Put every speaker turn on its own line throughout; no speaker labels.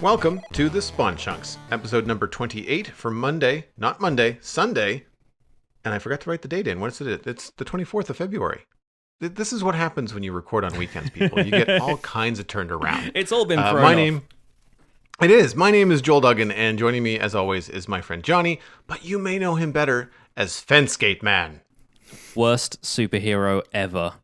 Welcome to the Spawn Chunks, episode number 28 for Monday, not Monday, Sunday, and I forgot to write the date in. What is it? It's the 24th of February. This is what happens when you record on weekends, people. You get all kinds of turned around.
It's all been thrown off.
It is. My name is Joel Duggan, and joining me, as always, is my friend Jonny, but you may know him better as Fencegate Man.
Worst superhero ever.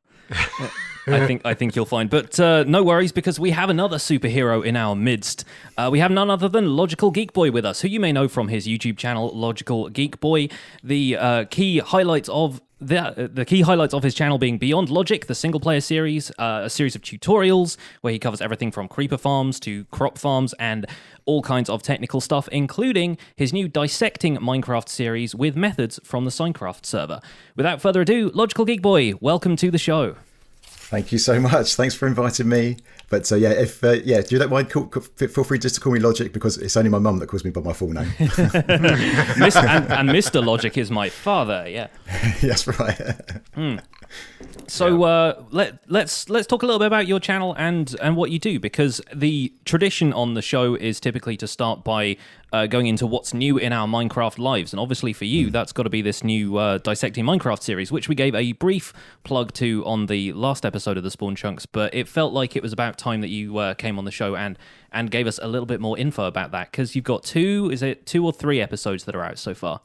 I think you'll find. But no worries, because we have another superhero in our midst. We have none other than LogicalGeekBoy with us, who you may know from his YouTube channel, LogicalGeekBoy. The key highlights of his channel being Beyond Logic, the single-player series, a series of tutorials where he covers everything from creeper farms to crop farms and all kinds of technical stuff, including his new Dissecting Minecraft series with methods from the Minecraft server. Without further ado, LogicalGeekBoy, welcome to the show.
Thank you so much. Thanks for inviting me. But if you don't mind, feel free just to call me Logic, because it's only my mum that calls me by my full name.
and Mr. Logic is my father. Yeah.
That's right.
So let's talk a little bit about your channel and what you do, because the tradition on the show is typically to start by going into what's new in our Minecraft lives, and obviously for you that's got to be this new Dissecting Minecraft series, which we gave a brief plug to on the last episode of the Spawn Chunks, but it felt like it was about time that you came on the show and gave us a little bit more info about that, because you've got two or three episodes that are out so far.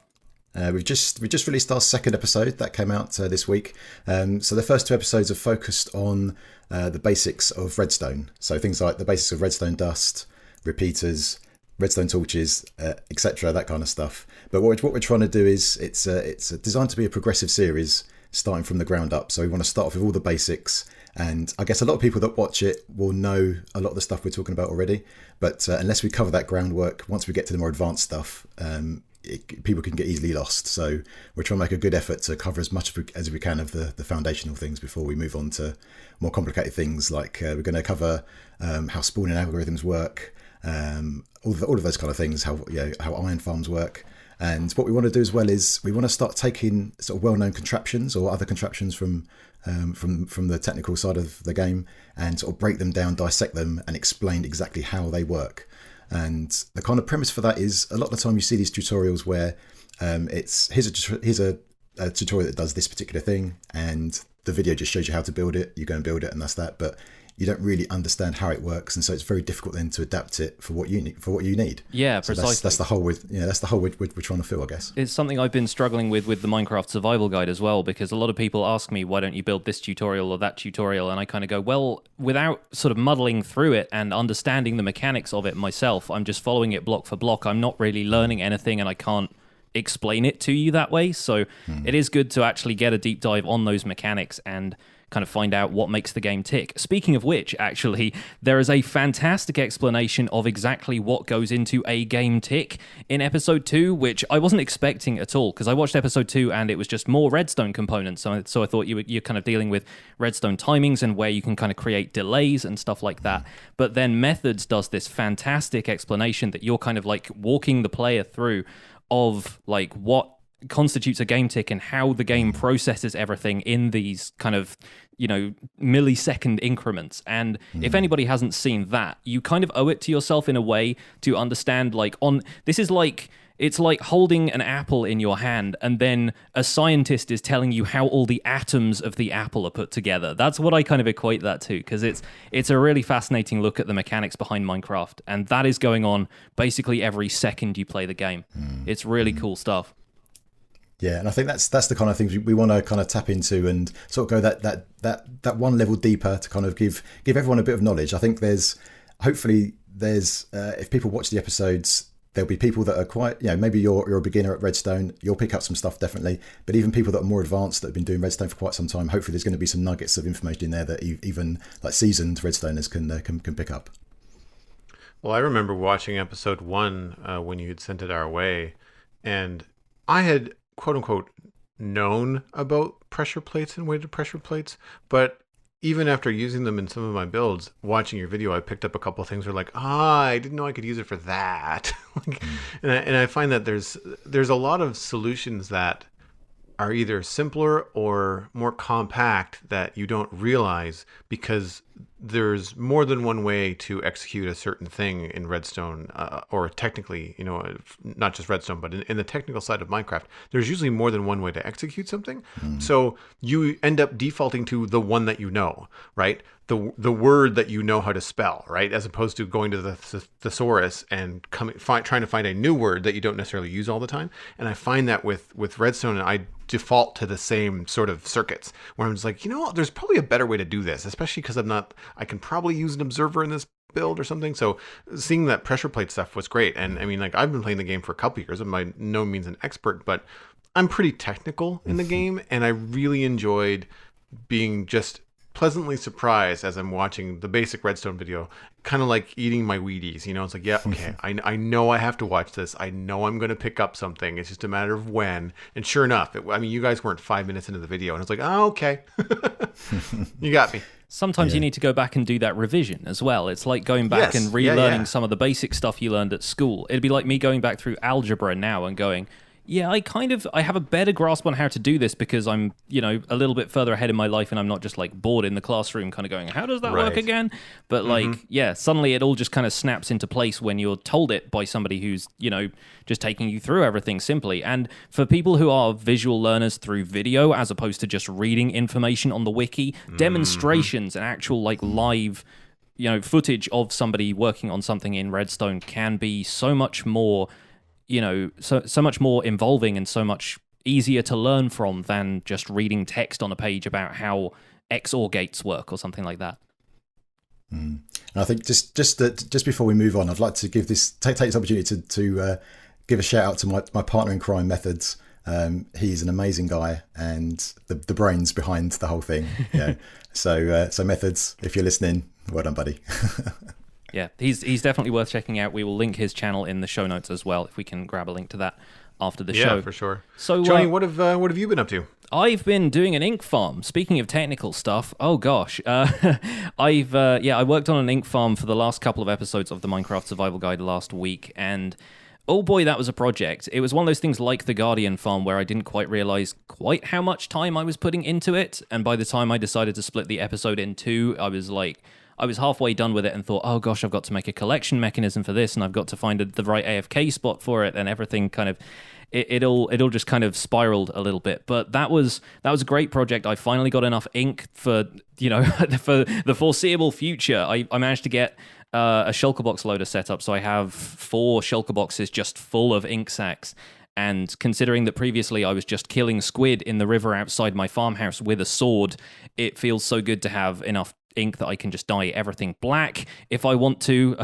We just released our second episode that came out this week. So the first two episodes are focused on the basics of redstone. So things like the basics of redstone dust, repeaters, redstone torches, etc., that kind of stuff. But what we're trying to do is it's designed to be a progressive series, starting from the ground up. So we want to start off with all the basics. And I guess a lot of people that watch it will know a lot of the stuff we're talking about already. But unless we cover that groundwork, once we get to the more advanced stuff, people can get easily lost. So we're trying to make a good effort to cover as much as we can of the foundational things before we move on to more complicated things, like we're going to cover how spawning algorithms work, all of those kind of things, how iron farms work. And what we want to do as well is we want to start taking sort of well-known contraptions or other contraptions from the technical side of the game and sort of break them down, dissect them, and explain exactly how they work. And the kind of premise for that is, a lot of the time you see these tutorials where here's a tutorial that does this particular thing, and the video just shows you how to build it. You go and build it, and that's that. But you don't really understand how it works, and so it's very difficult then to adapt it for what you need. Yeah,
so
precisely. That's the hole we're trying to fill, I guess.
It's something I've been struggling with the Minecraft survival guide as well, because a lot of people ask me, why don't you build this tutorial or that tutorial? And I kind of go, well, without sort of muddling through it and understanding the mechanics of it myself, I'm just following it block for block. I'm not really learning anything, and I can't explain it to you that way. So it is good to actually get a deep dive on those mechanics and kind of find out what makes the game tick. Speaking of which, actually, there is a fantastic explanation of exactly what goes into a game tick in episode 2, which I wasn't expecting at all, because I watched episode 2 and it was just more redstone components. So I thought you're kind of dealing with redstone timings and where you can kind of create delays and stuff like that. But then Methods does this fantastic explanation that you're kind of like walking the player through of like what constitutes a game tick and how the game processes everything in these kind of, millisecond increments. And if anybody hasn't seen that, you kind of owe it to yourself in a way to understand, it's like holding an apple in your hand and then a scientist is telling you how all the atoms of the apple are put together. That's what I kind of equate that to, because it's a really fascinating look at the mechanics behind Minecraft, and that is going on basically every second you play the game. It's really cool stuff.
Yeah, and I think that's the kind of things we want to kind of tap into and sort of go that one level deeper to kind of give everyone a bit of knowledge. I think there's if people watch the episodes, there'll be people that are quite, maybe you're a beginner at redstone, you'll pick up some stuff definitely, but even people that are more advanced that have been doing redstone for quite some time, hopefully there's going to be some nuggets of information in there that even like seasoned redstoners can pick up.
Well, I remember watching episode 1 when you had sent it our way, and I had quote unquote known about pressure plates and weighted pressure plates, but even after using them in some of my builds, watching your video, I picked up a couple of things where like, I didn't know I could use it for that. And I find that there's a lot of solutions that are either simpler or more compact that you don't realize because there's more than one way to execute a certain thing in Redstone, or technically, not just Redstone, but in the technical side of Minecraft, there's usually more than one way to execute something. So you end up defaulting to the one that you know, right? The word that you know how to spell, right? As opposed to going to the thesaurus and trying to find a new word that you don't necessarily use all the time. And I find that with Redstone, I default to the same sort of circuits where I'm just like, there's probably a better way to do this, especially because I can probably use an observer in this build or something. So seeing that pressure plate stuff was great. And I mean, like, I've been playing the game for a couple years. I'm by no means an expert, but I'm pretty technical in the game. And I really enjoyed being just pleasantly surprised as I'm watching the basic Redstone video, kind of like eating my Wheaties. It's like, yeah, okay, I know I have to watch this. I know I'm going to pick up something. It's just a matter of when. And sure enough, you guys weren't 5 minutes into the video, and it's like, oh, okay, you got me.
Sometimes you need to go back and do that revision as well. It's like going back and relearning some of the basic stuff you learned at school. It'd be like me going back through algebra now and going, yeah, I have a better grasp on how to do this because I'm, a little bit further ahead in my life and I'm not just like bored in the classroom kind of going, how does that work again? But suddenly it all just kind of snaps into place when you're told it by somebody who's, just taking you through everything simply. And for people who are visual learners through video as opposed to just reading information on the wiki, demonstrations and actual like live footage of somebody working on something in Redstone can be so much more so much more involving and so much easier to learn from than just reading text on a page about how XOR gates work or something like that.
And I think just before we move on, I'd like to give take this opportunity to give a shout out to my partner in crime, Methods. He's an amazing guy and the brains behind the whole thing. So Methods, if you're listening, well done, buddy.
Yeah, he's definitely worth checking out. We will link his channel in the show notes as well, if we can grab a link to that after the show.
Yeah, for sure.
So,
Jonny, what have you been up to?
I've been doing an ink farm. Speaking of technical stuff, oh gosh, I worked on an ink farm for the last couple of episodes of the Minecraft Survival Guide last week, and oh boy, that was a project. It was one of those things like the Guardian farm where I didn't quite realize quite how much time I was putting into it, and by the time I decided to split the episode in two, I was halfway done with it and thought, oh gosh, I've got to make a collection mechanism for this, and I've got to find the right AFK spot for it, and everything kind of it all just kind of spiraled a little bit. But that was a great project. I finally got enough ink for for the foreseeable future. I managed to get a shulker box loader set up, so I have 4 shulker boxes just full of ink sacks. And considering that previously I was just killing squid in the river outside my farmhouse with a sword, it feels so good to have enough ink that I can just dye everything black if I want to,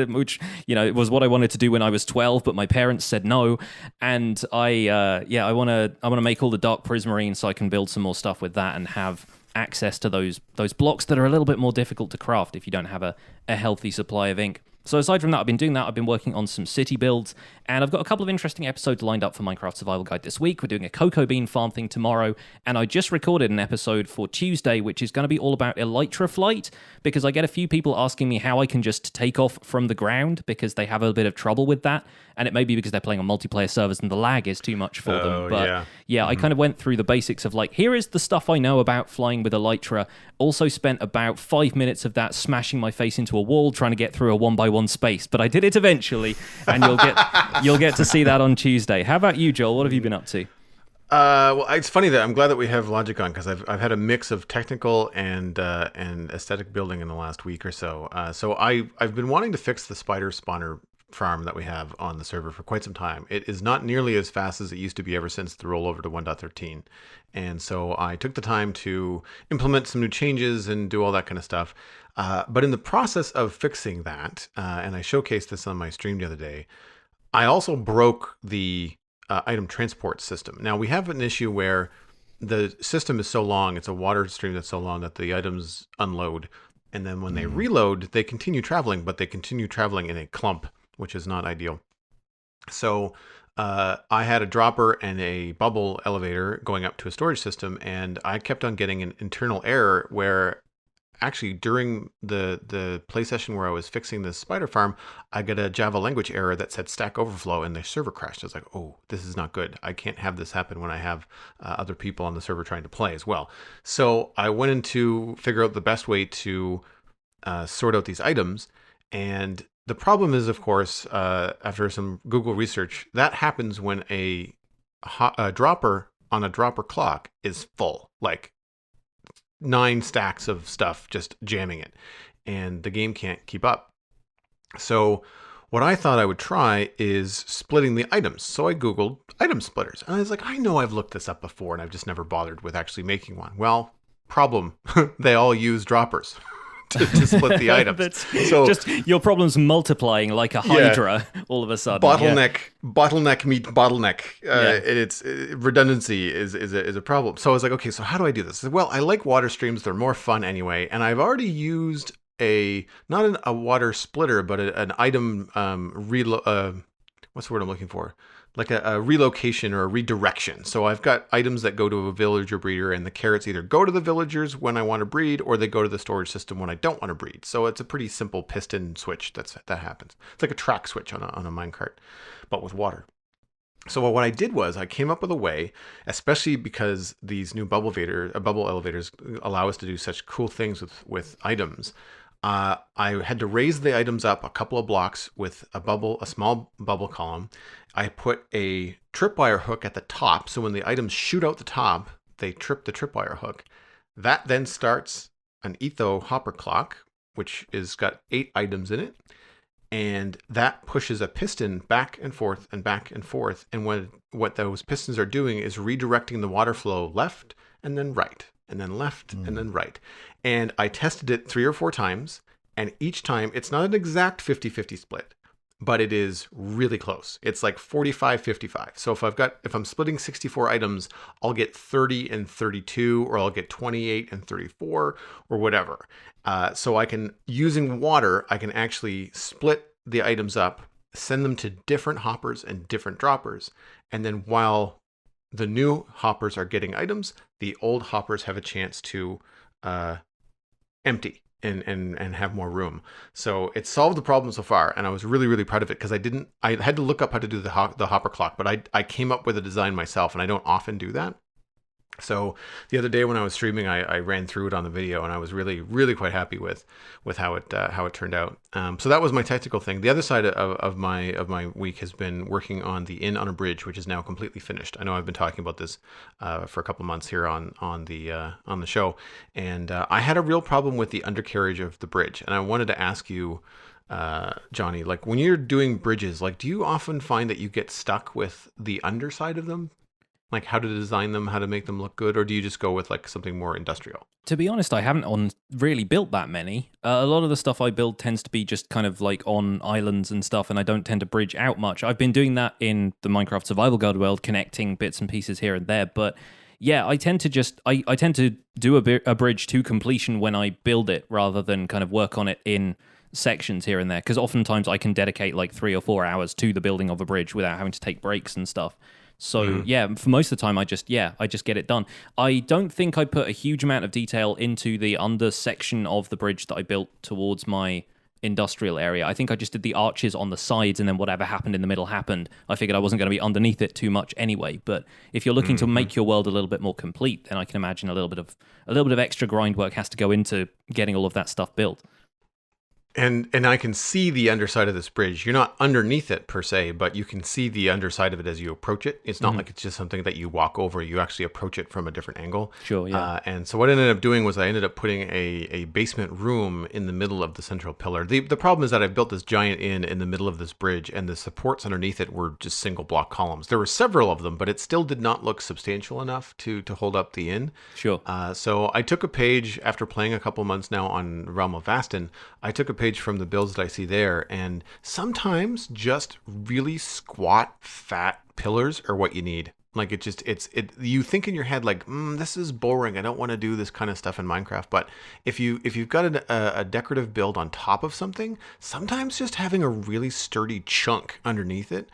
which it was what I wanted to do when I was 12, but my parents said no. And I want to make all the dark prismarine so I can build some more stuff with that and have access to those blocks that are a little bit more difficult to craft if you don't have a healthy supply of ink. So aside from that, I've been doing that. I've been working on some city builds, and I've got a couple of interesting episodes lined up for Minecraft Survival Guide this week. We're doing a cocoa bean farm thing tomorrow, and I just recorded an episode for Tuesday, which is going to be all about elytra flight, because I get a few people asking me how I can just take off from the ground, because they have a bit of trouble with that, and it may be because they're playing on multiplayer servers and the lag is too much for them. But I kind of went through the basics of like, here is the stuff I know about flying with elytra. Also spent about 5 minutes of that smashing my face into a wall trying to get through a 1x1 space, but I did it eventually, and you'll get to see that on Tuesday. How about you, Joel? What have you been up to?
Well, it's funny that I'm glad that we have Logic on, because I've had a mix of technical and aesthetic building in the last week or so. So I've been wanting to fix the spider spawner farm that we have on the server for quite some time. It is not nearly as fast as it used to be ever since the rollover to 1.13. And so I took the time to implement some new changes and do all that kind of stuff. But in the process of fixing that, and I showcased this on my stream the other day, I also broke the item transport system. Now we have an issue where the system is so long, it's a water stream that's so long that the items unload. And then when they reload, they continue traveling, but they continue traveling in a clump, which is not ideal. So I had a dropper and a bubble elevator going up to a storage system, and I kept on getting an internal error where actually during the play session where I was fixing this spider farm, I got a Java language error that said Stack Overflow and the server crashed. I was like, oh, this is not good. I can't have this happen when I have other people on the server trying to play as well. So I went in to figure out the best way to sort out these items. And the problem is, of course, after some Google research, that happens when a dropper on a dropper clock is full, like 9 stacks of stuff just jamming it, and the game can't keep up. So what I thought I would try is splitting the items. So I Googled item splitters, and I was like, I know I've looked this up before, and I've just never bothered with actually making one. Well, problem, they all use droppers. to split the items.
So just your problem's multiplying like a hydra all of a sudden.
Bottleneck meet bottleneck. It's redundancy is a problem. So I was like, okay, so how do I do this? Well, I like water streams. They're more fun anyway. And I've already used not a water splitter, but an item what's the word I'm looking for? Like a relocation or a redirection. So I've got items that go to a villager breeder, and the carrots either go to the villagers when I want to breed, or they go to the storage system when I don't want to breed. So it's a pretty simple piston switch that happens. It's like a track switch on a minecart, but with water. So what I did was I came up with a way, especially because these new bubble elevators allow us to do such cool things with items. I had to raise the items up a couple of blocks with a small bubble column. I put a tripwire hook at the top, so when the items shoot out the top, they trip the tripwire hook. That then starts an etho hopper clock, which is got 8 items in it, and that pushes a piston back and forth and back and forth. And what those pistons are doing is redirecting the water flow left and then right, and then left and then right. And I tested it 3 or 4 times, and each time it's not an exact 50-50 split, but it is really close. It's like 45-55. So if I'm splitting 64 items, I'll get 30 and 32, or I'll get 28 and 34, or whatever. So I can, using water, I can actually split the items up, send them to different hoppers and different droppers, and then while the new hoppers are getting items, the old hoppers have a chance to empty and have more room. So it solved the problem so far, and I was really, really proud of it, because I had to look up how to do the hopper clock, but I came up with a design myself, and I don't often do that. So the other day when I was streaming, I ran through it on the video, and I was really, really quite happy with how it turned out. So that was my technical thing. The other side of my week has been working on the inn on a bridge, which is now completely finished. I know I've been talking about this for a couple months here on the show, and I had a real problem with the undercarriage of the bridge, and I wanted to ask you, Jonny, like when you're doing bridges, like do you often find that you get stuck with the underside of them? Like how to design them, how to make them look good, or do you just go with like something more industrial?
To be honest, I haven't really built that many. A lot of the stuff I build tends to be just kind of like on islands and stuff, and I don't tend to bridge out much. I've been doing that in the Minecraft Survival Guide world, connecting bits and pieces here and there, but yeah, I tend to do a bridge to completion when I build it, rather than kind of work on it in sections here and there, because oftentimes I can dedicate like 3 or 4 hours to the building of a bridge without having to take breaks and stuff. So yeah, for most of the time, I just get it done. I don't think I put a huge amount of detail into the under section of the bridge that I built towards my industrial area. I think I just did the arches on the sides, and then whatever happened in the middle happened. I figured I wasn't going to be underneath it too much anyway. But if you're looking to make your world a little bit more complete, then I can imagine a little bit of extra grind work has to go into getting all of that stuff built.
And I can see the underside of this bridge. You're not underneath it per se, but you can see the underside of it as you approach it. It's not like it's just something that you walk over. You actually approach it from a different angle.
Sure, yeah.
And so what I ended up doing was I ended up putting a basement room in the middle of the central pillar. The problem is that I built this giant inn in the middle of this bridge, and the supports underneath it were just single block columns. There were several of them, but it still did not look substantial enough to hold up the inn.
Sure.
So I took a page, after playing a couple months now on Realm of Vastin, I took a page from the builds that I see there, and sometimes just really squat, fat pillars are what you need. Like you think in your head like, this is boring. I don't want to do this kind of stuff in Minecraft. But if you've got a decorative build on top of something, sometimes just having a really sturdy chunk underneath it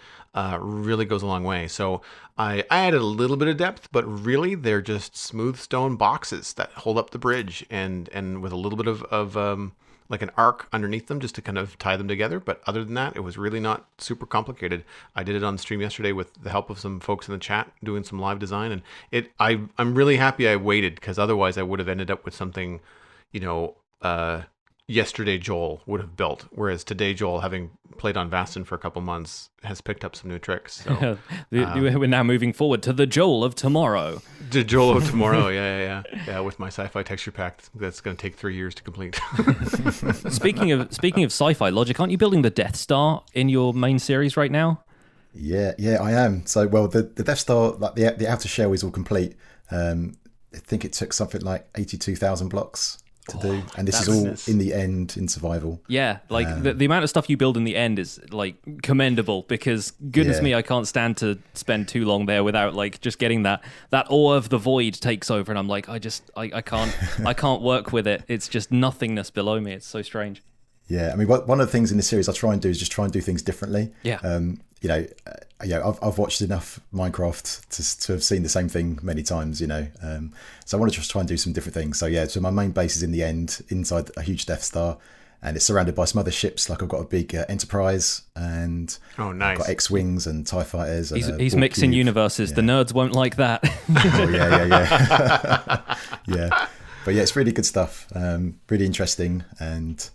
really goes a long way. So I added a little bit of depth, but really they're just smooth stone boxes that hold up the bridge, and with a little bit of like an arc underneath them just to kind of tie them together. But other than that, it was really not super complicated. I did it on stream yesterday with the help of some folks in the chat doing some live design, and I'm really happy I waited, because otherwise I would have ended up with something, yesterday Joel would have built, whereas today Joel, having played on Vastin for a couple months, has picked up some new tricks. So
We're now moving forward to the Joel of tomorrow.
the Joel of tomorrow, yeah, with my sci-fi texture pack, that's going to take 3 years to complete.
Speaking of sci-fi logic, aren't you building the Death Star in your main series right now?
Yeah, I am. So, well, the Death Star, like the outer shell is all complete. I think it took something like 82,000 blocks to do, and this is all in the end in survival.
Yeah, like the amount of stuff you build in the end is like commendable, because goodness me, I can't stand to spend too long there without like just getting that awe of the void takes over, and I'm like, I can't work with it. It's just nothingness below me. It's so strange.
Yeah, I mean, one of the things in this series I try and do is just try and do things differently.
Yeah.
I've watched enough Minecraft to have seen the same thing many times, so I want to just try and do some different things. So my main base is in the end, inside a huge Death Star, and it's surrounded by some other ships. Like I've got a big Enterprise, and
nice.
I've got X-Wings and TIE Fighters.
He's mixing universes. Yeah. The nerds won't like that.
Oh, yeah. Yeah. But yeah, it's really good stuff. Really interesting. And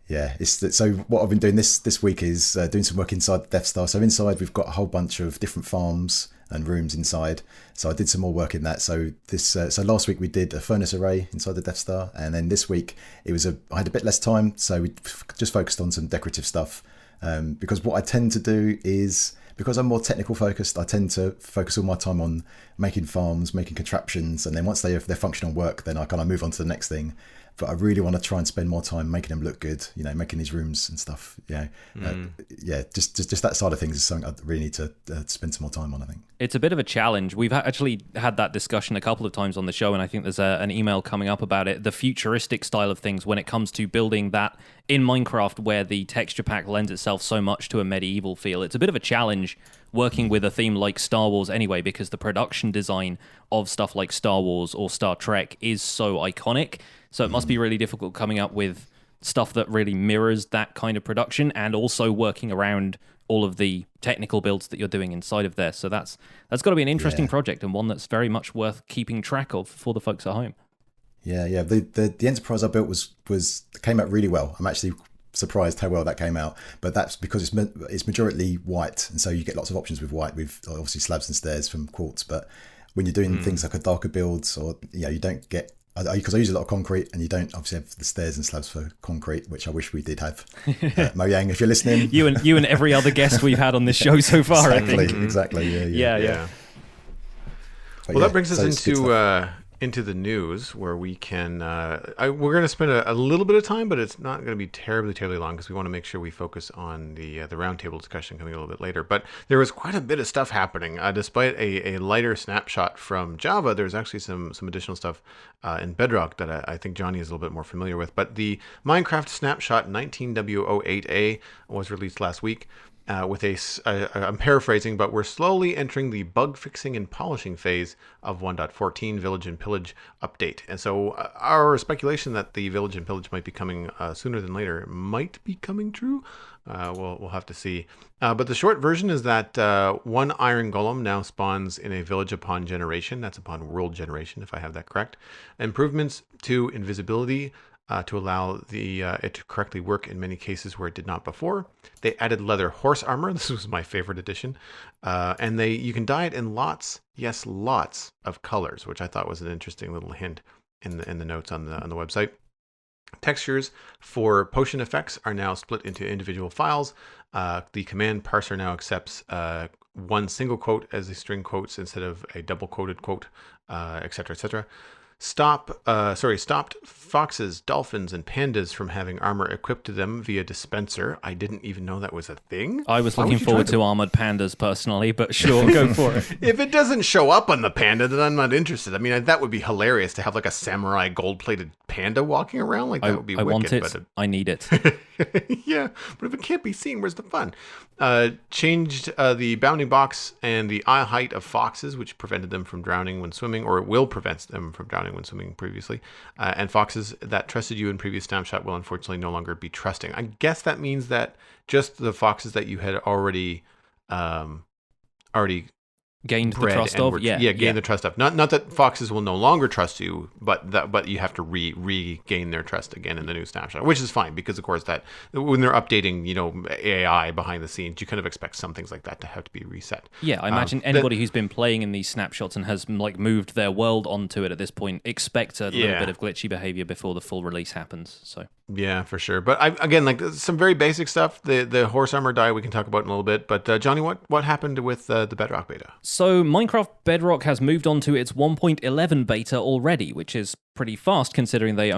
yeah, so what I've been doing this week is doing some work inside the Death Star. So inside we've got a whole bunch of different farms and rooms inside. So I did some more work in that. So so last week we did a furnace array inside the Death Star, and then this week I had a bit less time, so we just focused on some decorative stuff. Because what I tend to do is, because I'm more technical focused, I tend to focus all my time on making farms, making contraptions, and then once they're functional work, then I kind of move on to the next thing. But I really want to try and spend more time making them look good, making these rooms and stuff. Just that side of things is something I really need to spend some more time on, I think.
It's a bit of a challenge. We've actually had that discussion a couple of times on the show, and I think there's an email coming up about it, the futuristic style of things when it comes to building that in Minecraft, where the texture pack lends itself so much to a medieval feel. It's a bit of a challenge working with a theme like Star Wars anyway, because the production design of stuff like Star Wars or Star Trek is so iconic. So it must be really difficult coming up with stuff that really mirrors that kind of production, and also working around all of the technical builds that you're doing inside of there. So that's got to be an interesting project, and one that's very much worth keeping track of for the folks at home.
Yeah. The Enterprise I built came out really well. I'm actually surprised how well that came out, but that's because it's majority white, and so you get lots of options with white, with obviously slabs and stairs from quartz. But when you're doing things like a darker builds, or you don't get, because I use a lot of concrete, and you don't obviously have the stairs and slabs for concrete, which I wish we did have. Mojang, if you're listening,
you and every other guest we've had on this show so far,
exactly,
I think.
Exactly. Yeah.
Well, that brings us into the news, where we can we're going to spend a little bit of time, but it's not going to be terribly long, because we want to make sure we focus on the roundtable discussion coming a little bit later. But there was quite a bit of stuff happening. Despite a lighter snapshot from Java, there's actually some additional stuff in Bedrock that I think Jonny is a little bit more familiar with. But the Minecraft snapshot 19W08A was released last week. With I'm paraphrasing, but we're slowly entering the bug fixing and polishing phase of 1.14 Village and Pillage update. And so our speculation that the Village and Pillage might be coming sooner than later might be coming true. We'll have to see. But the short version is that one iron golem now spawns in a village upon generation. That's upon world generation, if I have that correct. Improvements to invisibility, to allow it to correctly work in many cases where it did not before. They added leather horse armor. This was my favorite addition. And you can dye it in lots of colors, which I thought was an interesting little hint in the notes on the website. Textures for potion effects are now split into individual files. The command parser now accepts one single quote as a string quotes instead of a double quoted quote, etc., etc. Stopped foxes, dolphins, and pandas from having armor equipped to them via dispenser. I didn't even know that was a thing.
I was looking forward to armored pandas personally, but sure, go for it.
If it doesn't show up on the panda, then I'm not interested. I mean, that would be hilarious to have like a samurai gold-plated panda walking around. Like, that would be wicked.
I want it. I need it.
Yeah, but if it can't be seen, where's the fun? Changed the bounding box and the eye height of foxes, which prevented them from drowning when swimming, or it will prevent them from drowning when swimming previously. And foxes that trusted you in previous snapshot will unfortunately no longer be trusting. I guess that means that just the foxes that you had already
gained the
bred
trust
and
of.
were,
Yeah,
gain the trust of. Not that foxes will no longer trust you, but you have to regain their trust again in the new snapshot, which is fine because of course that when they're updating, AI behind the scenes, you kind of expect some things like that to have to be reset.
Yeah, I imagine anybody who's been playing in these snapshots and has like moved their world onto it at this point expect a little bit of glitchy behavior before the full release happens. So
yeah, for sure. But again, like some very basic stuff. The horse armor die we can talk about in a little bit. But Johnny, what happened with the Bedrock beta?
So Minecraft Bedrock has moved on to its 1.11 beta already, which is pretty fast considering we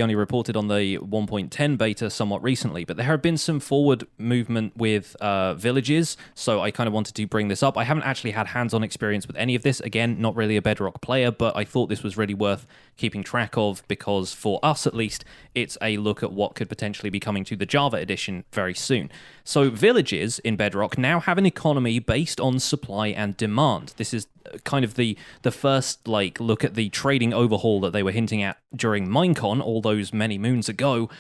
only reported on the 1.10 beta somewhat recently. But there have been some forward movement with villages, so I kind of wanted to bring this up. I haven't actually had hands-on experience with any of this. Again, not really a Bedrock player, but I thought this was really worth keeping track of because for us at least, it's a look at what could potentially be coming to the Java edition very soon. So villages in Bedrock now have an economy based on supply and demand. This is kind of the first look at the trading overhaul that they were hinting at during Minecon all those many moons ago.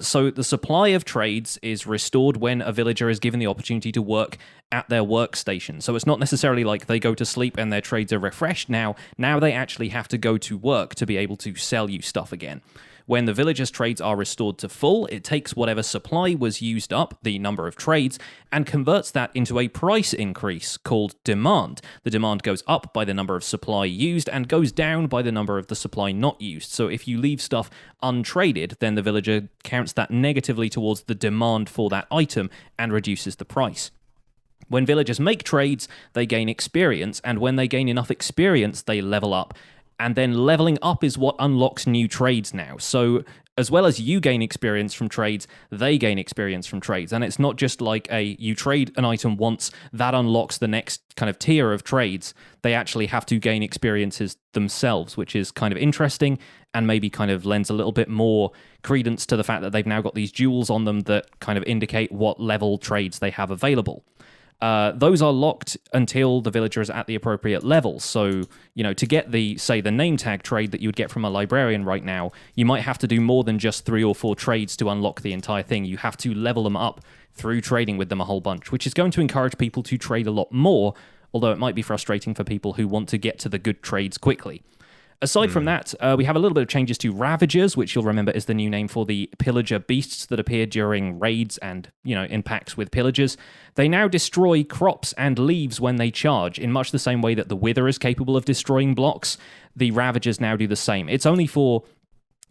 So the supply of trades is restored when a villager is given the opportunity to work at their workstation. So it's not necessarily like they go to sleep and their trades are refreshed now. Now they actually have to go to work to be able to sell you stuff again. When the villagers' trades are restored to full, it takes whatever supply was used up, the number of trades, and converts that into a price increase called demand. The demand goes up by the number of supply used and goes down by the number of the supply not used. So if you leave stuff untraded, then the villager counts that negatively towards the demand for that item and reduces the price. When villagers make trades, they gain experience, and when they gain enough experience, they level up. And then leveling up is what unlocks new trades now. So as well as you gain experience from trades, they gain experience from trades. And it's not just like you trade an item once, that unlocks the next kind of tier of trades. They actually have to gain experiences themselves, which is kind of interesting and maybe kind of lends a little bit more credence to the fact that they've now got these jewels on them that kind of indicate what level trades they have available. Those are locked until the villager is at the appropriate level. So, to get the name tag trade that you would get from a librarian right now, you might have to do more than just 3 or 4 trades to unlock the entire thing. You have to level them up through trading with them a whole bunch, which is going to encourage people to trade a lot more, although it might be frustrating for people who want to get to the good trades quickly. Aside from that, we have a little bit of changes to Ravagers, which you'll remember is the new name for the pillager beasts that appear during raids and, in packs with pillagers. They now destroy crops and leaves when they charge, in much the same way that the Wither is capable of destroying blocks. The Ravagers now do the same. It's only for,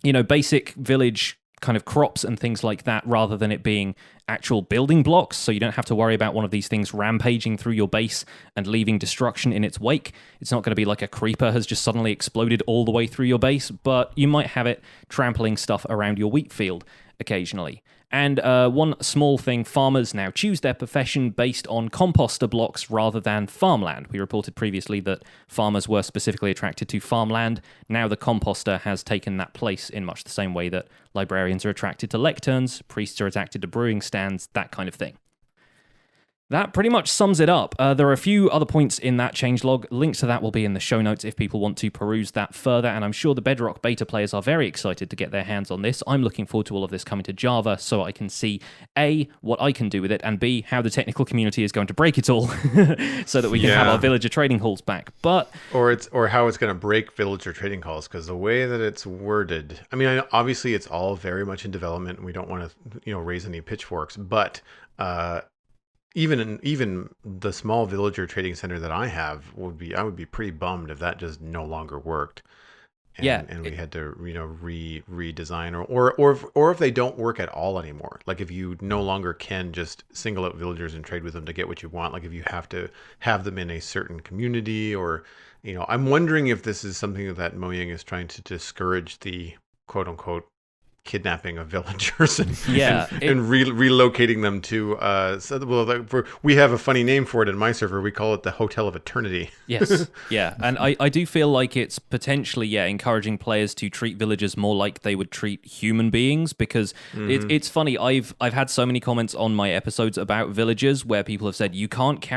basic village kind of crops and things like that, rather than it being actual building blocks, so you don't have to worry about one of these things rampaging through your base and leaving destruction in its wake. It's not going to be like a creeper has just suddenly exploded all the way through your base, but you might have it trampling stuff around your wheat field occasionally. And one small thing, farmers now choose their profession based on composter blocks rather than farmland. We reported previously that farmers were specifically attracted to farmland. Now the composter has taken that place in much the same way that librarians are attracted to lecterns, priests are attracted to brewing stands, that kind of thing. That pretty much sums it up. There are a few other points in that changelog. Links to that will be in the show notes if people want to peruse that further, and I'm sure the Bedrock beta players are very excited to get their hands on this. I'm looking forward to all of this coming to Java so I can see, A, what I can do with it, and B, how the technical community is going to break it all so that we can have our villager trading halls back. But
or how it's going to break villager trading halls, because the way that it's worded, I mean, obviously it's all very much in development, and we don't want to raise any pitchforks, but even the small villager trading center that I have I would be pretty bummed if that just no longer worked. And we had to redesign or if they don't work at all anymore. Like if you no longer can just single out villagers and trade with them to get what you want. Like if you have to have them in a certain community, or I'm wondering if this is something that Mojang is trying to discourage the quote unquote kidnapping of villagers and relocating them to we have a funny name for it in my server. We call it the Hotel of Eternity.
Yes. Yeah. And I do feel like it's potentially encouraging players to treat villagers more like they would treat human beings, because it's funny, I've had so many comments on my episodes about villagers where people have said you can't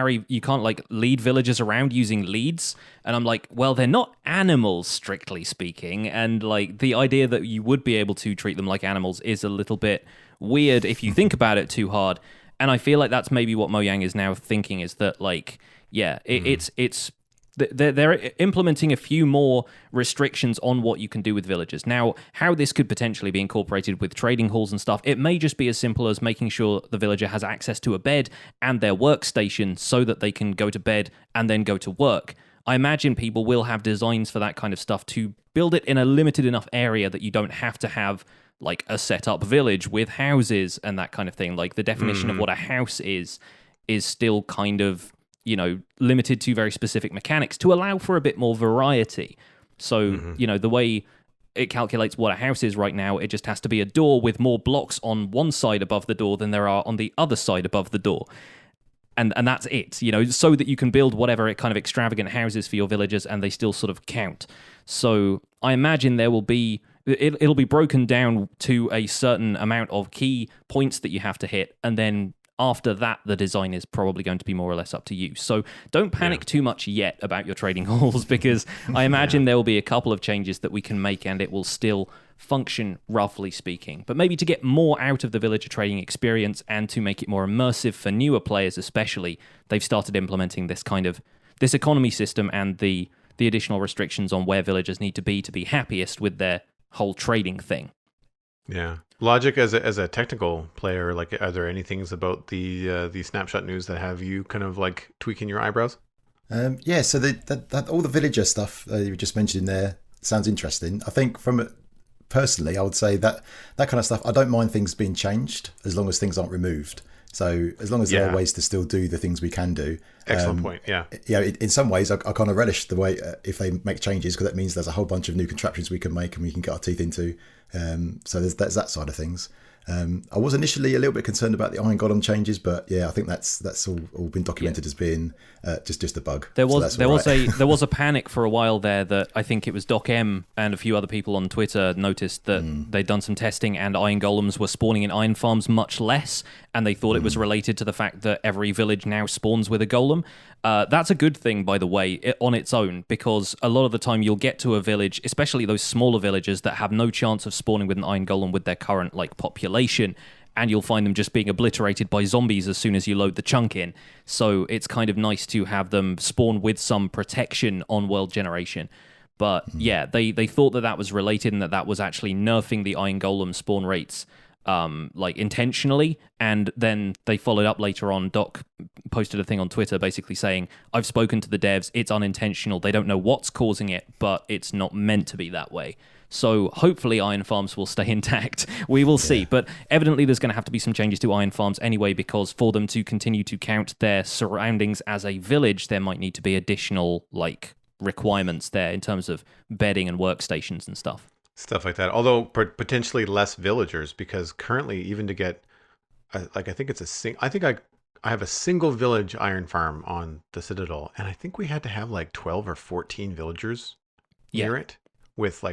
lead villagers around using leads, and I'm like, well, they're not animals strictly speaking, and like the idea that you would be able to treat them like animals is a little bit weird if you think about it too hard. And I feel like that's maybe what Mojang is now thinking, is that like yeah, they're implementing a few more restrictions on what you can do with villagers. Now, how this could potentially be incorporated with trading halls and stuff, it may just be as simple as making sure the villager has access to a bed and their workstation so that they can go to bed and then go to work. I imagine people will have designs for that kind of stuff to build it in a limited enough area that you don't have to have like a set up village with houses and that kind of thing. Like the definition of what a house is still kind of, limited to very specific mechanics to allow for a bit more variety. So, the way it calculates what a house is right now, it just has to be a door with more blocks on one side above the door than there are on the other side above the door. And that's it, so that you can build whatever kind of extravagant houses for your villagers and they still sort of count. So I imagine there will be, it'll be broken down to a certain amount of key points that you have to hit, and then after that, the design is probably going to be more or less up to you. So don't panic too much yet about your trading halls, because I imagine there will be a couple of changes that we can make and it will still function, roughly speaking. But maybe to get more out of the villager trading experience and to make it more immersive for newer players especially, they've started implementing this economy system and the additional restrictions on where villagers need to be happiest with their whole trading thing.
Yeah. Logic, as a technical player, like, are there any things about the snapshot news that have you kind of like tweaking your eyebrows?
So all the villager stuff you just mentioned there sounds interesting. I think personally, I would say that kind of stuff, I don't mind things being changed as long as things aren't removed. So as long as there are ways to still do the things we can do.
Excellent point. Yeah.
In some ways, I kind of relish the way if they make changes, because that means there's a whole bunch of new contraptions we can make and we can get our teeth into. So there's that side of things. I was initially a little bit concerned about the Iron Golem changes, but I think that's all been documented as being just a bug.
There was a panic for a while there that I think it was Doc M and a few other people on Twitter noticed that they'd done some testing and Iron Golems were spawning in Iron Farms much less, and they thought it was related to the fact that every village now spawns with a golem. That's a good thing, by the way, on its own, because a lot of the time you'll get to a village, especially those smaller villages that have no chance of spawning with an Iron Golem with their current population, and you'll find them just being obliterated by zombies as soon as you load the chunk in. So it's kind of nice to have them spawn with some protection on world generation. But they thought that was related and that was actually nerfing the Iron Golem spawn rates intentionally, and then they followed up later on. Doc posted a thing on Twitter basically saying, I've spoken to the devs, it's unintentional, they don't know what's causing it, but it's not meant to be that way. So hopefully Iron Farms will stay intact. We will see. But evidently there's going to have to be some changes to Iron Farms anyway, because for them to continue to count their surroundings as a village, there might need to be additional requirements there in terms of bedding and workstations and stuff.
Stuff like that. Although potentially less villagers, because currently even to get, I think it's I have a single village iron farm on the Citadel, and I think we had to have 12 or 14 villagers near it with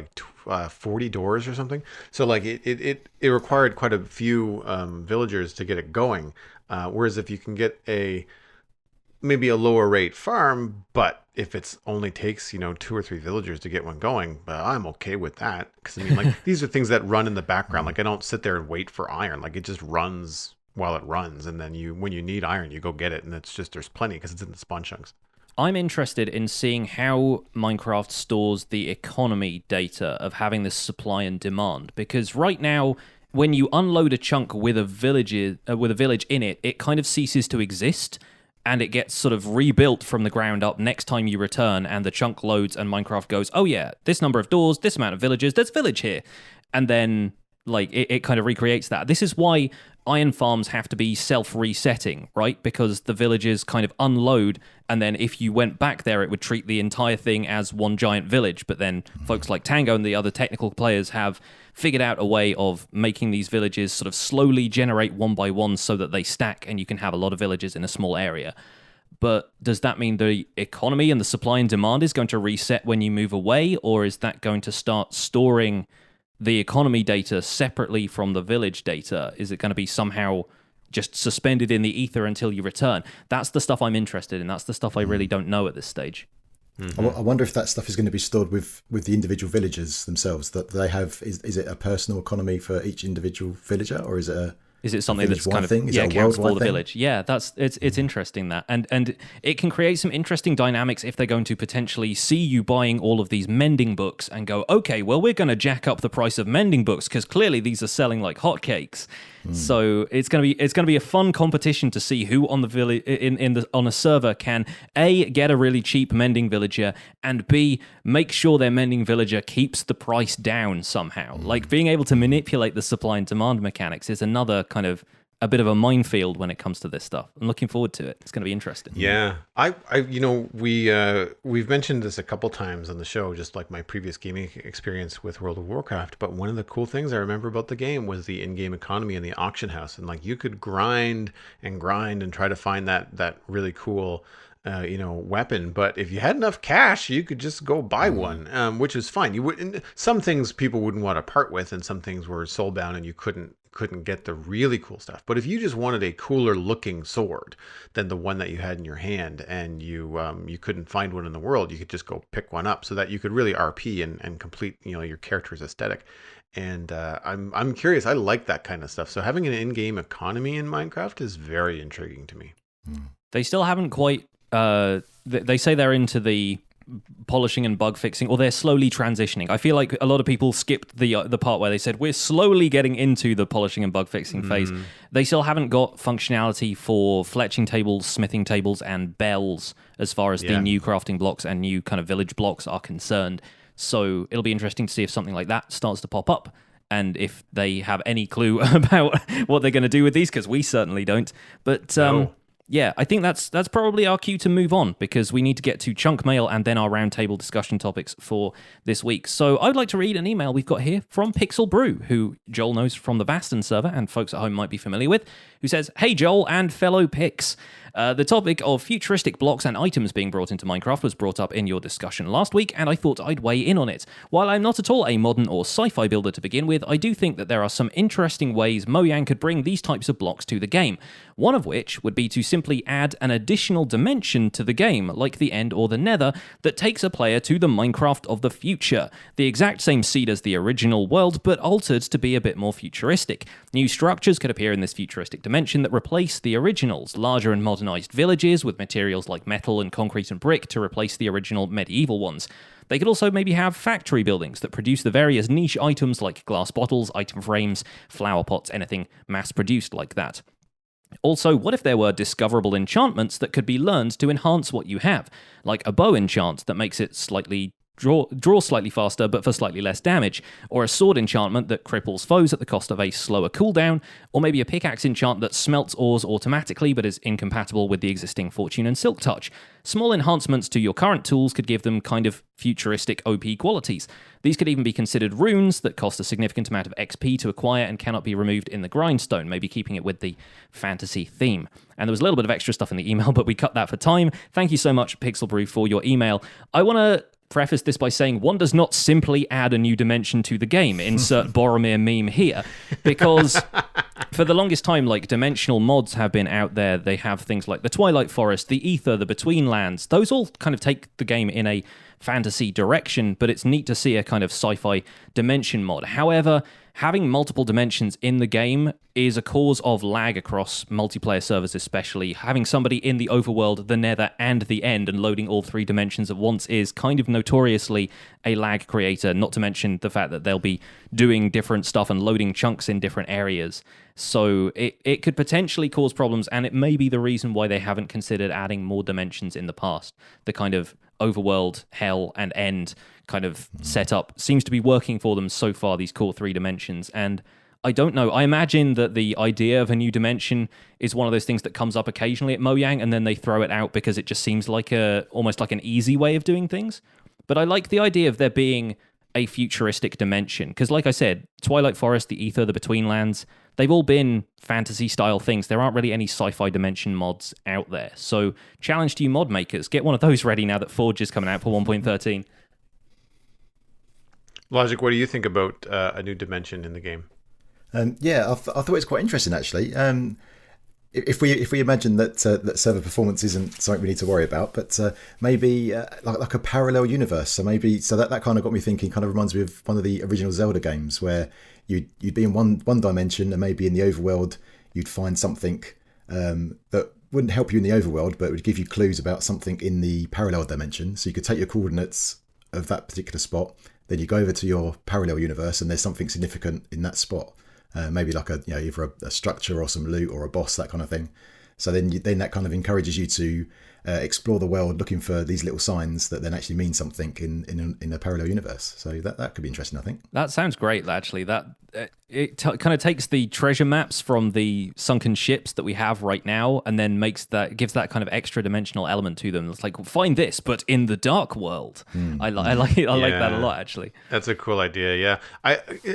40 doors or something. So it required quite a few villagers to get it going. Whereas if you can get maybe a lower rate farm, but if it's only takes 2 or 3 villagers to get one going, I'm okay with that, because these are things that run in the background. I don't sit there and wait for iron. It just runs while it runs, and then when you need iron, you go get it, and there's plenty because it's in the spawn chunks.
I'm interested in seeing how Minecraft stores the economy data of having this supply and demand, because right now, when you unload a chunk with a village in it, it kind of ceases to exist, and it gets sort of rebuilt from the ground up next time you return, and the chunk loads, and Minecraft goes, oh yeah, this number of doors, this amount of villages, there's village here. And then it kind of recreates that. This is why iron farms have to be self-resetting, right? Because the villages kind of unload, and then if you went back there, it would treat the entire thing as one giant village. But then folks like Tango and the other technical players have figured out a way of making these villages sort of slowly generate one by one so that they stack and you can have a lot of villages in a small area. But does that mean the economy and the supply and demand is going to reset when you move away, or is that going to start storing the economy data separately from the village data? Is it going to be somehow just suspended in the ether until you return? That's the stuff I'm interested in. That's the stuff I really don't know at this stage.
Mm-hmm. I wonder if that stuff is going to be stored with the individual villagers themselves, that they have. Is it a personal economy for each individual villager, or is it
Is it something that's kind of
thing? Is it a
counts for
worldwide
the
thing?
village? Yeah, it's interesting that, and it can create some interesting dynamics if they're going to potentially see you buying all of these mending books and go, okay, well we're going to jack up the price of mending books because clearly these are selling like hotcakes. So it's gonna be a fun competition to see who on the village on a server can A, get a really cheap mending villager, and B, make sure their mending villager keeps the price down somehow. Like being able to manipulate the supply and demand mechanics is another kind of a bit of a minefield when it comes to this stuff. I'm looking forward to it. It's going to be interesting.
Yeah, we've mentioned this a couple times on the show, just like my previous gaming experience with World of Warcraft. But one of the cool things I remember about the game was the in-game economy and the auction house, and like you could grind and try to find that really cool weapon. But if you had enough cash, you could just go buy one, which was fine. You wouldn't. Some things people wouldn't want to part with, and some things were soulbound, and you couldn't get the really cool stuff. But if you just wanted a cooler looking sword than the one that you had in your hand, and you couldn't find one in the world, you could just go pick one up so that you could really RP and complete your character's aesthetic. And I'm curious. I like that kind of stuff. So having an in-game economy in Minecraft is very intriguing to me.
They still haven't quite. They say they're into the polishing and bug fixing, or they're slowly transitioning. I feel like a lot of people skipped the part where they said we're slowly getting into the polishing and bug fixing phase. They still haven't got functionality for fletching tables, smithing tables, and bells as far as the new crafting blocks and new kind of village blocks are concerned. So it'll be interesting to see if something like that starts to pop up, and if they have any clue about what they're going to do with these, because we certainly don't. But
No.
yeah, I think that's probably our cue to move on, because we need to get to chunk mail and then our roundtable discussion topics for this week. So I would like to read an email we've got here from Pixel Brew, who Joel knows from the Vaston server and folks at home might be familiar with, who says, "Hey Joel and fellow Pix. The topic of futuristic blocks and items being brought into Minecraft was brought up in your discussion last week, and I thought I'd weigh in on it. While I'm not at all a modern or sci-fi builder to begin with, I do think that there are some interesting ways Mojang could bring these types of blocks to the game. One of which would be to simply add an additional dimension to the game, like the End or the Nether, that takes a player to the Minecraft of the future. The exact same seed as the original world, but altered to be a bit more futuristic. New structures could appear in this futuristic dimension that replace the originals, larger and modernized villages with materials like metal and concrete and brick to replace the original medieval ones. They could also maybe have factory buildings that produce the various niche items like glass bottles, item frames, flower pots, anything mass-produced like that. Also, what if there were discoverable enchantments that could be learned to enhance what you have, like a bow enchant that makes it draw slightly faster but for slightly less damage, or a sword enchantment that cripples foes at the cost of a slower cooldown, or maybe a pickaxe enchant that smelts ores automatically but is incompatible with the existing Fortune and Silk Touch. Small enhancements to your current tools could give them kind of futuristic OP qualities. These could even be considered runes that cost a significant amount of XP to acquire and cannot be removed in the grindstone, maybe keeping it with the fantasy theme." And there was a little bit of extra stuff in the email, but we cut that for time. Thank you so much, Pixel Brew, for your email. I want to preface this by saying one does not simply add a new dimension to the game. Insert Boromir meme here. Because for the longest time, like, dimensional mods have been out there. They have things like the Twilight Forest, the Ether, the Betweenlands. Those all kind of take the game in a fantasy direction, but it's neat to see a kind of sci-fi dimension mod. However, having multiple dimensions in the game is a cause of lag across multiplayer servers, especially. Having somebody in the overworld, the Nether, and the End, and loading all three dimensions at once is kind of notoriously a lag creator, not to mention the fact that they'll be doing different stuff and loading chunks in different areas. So it could potentially cause problems, and it may be the reason why they haven't considered adding more dimensions in the past. The kind of overworld, hell, and End kind of setup seems to be working for them so far, these core three dimensions. And I don't know. I imagine that the idea of a new dimension is one of those things that comes up occasionally at Mojang, and then they throw it out because it just seems like almost like an easy way of doing things. But I like the idea of there being a futuristic dimension, because like I said, Twilight Forest, the Ether, the Betweenlands, they've all been fantasy-style things. There aren't really any sci-fi dimension mods out there. So challenge to you mod makers, get one of those ready now that Forge is coming out for 1.13.
Logic, what do you think about a new dimension in the game?
I thought it was quite interesting, actually. if we imagine that that server performance isn't something we need to worry about, but maybe like a parallel universe. So maybe that kind of got me thinking. Kind of reminds me of one of the original Zelda games where you'd be in one dimension, and maybe in the overworld you'd find something that wouldn't help you in the overworld, but would give you clues about something in the parallel dimension. So you could take your coordinates of that particular spot, then you go over to your parallel universe, and there's something significant in that spot. Maybe like either a structure or some loot or a boss, that kind of thing. So then that kind of encourages you to explore the world looking for these little signs that then actually mean something in a parallel universe. So that could be interesting, I think.
That sounds great, actually. That kind of takes the treasure maps from the sunken ships that we have right now, and then gives that kind of extra dimensional element to them. It's like, find this, but in the dark world. I like it. I like that a lot, actually.
That's a cool idea. Yeah,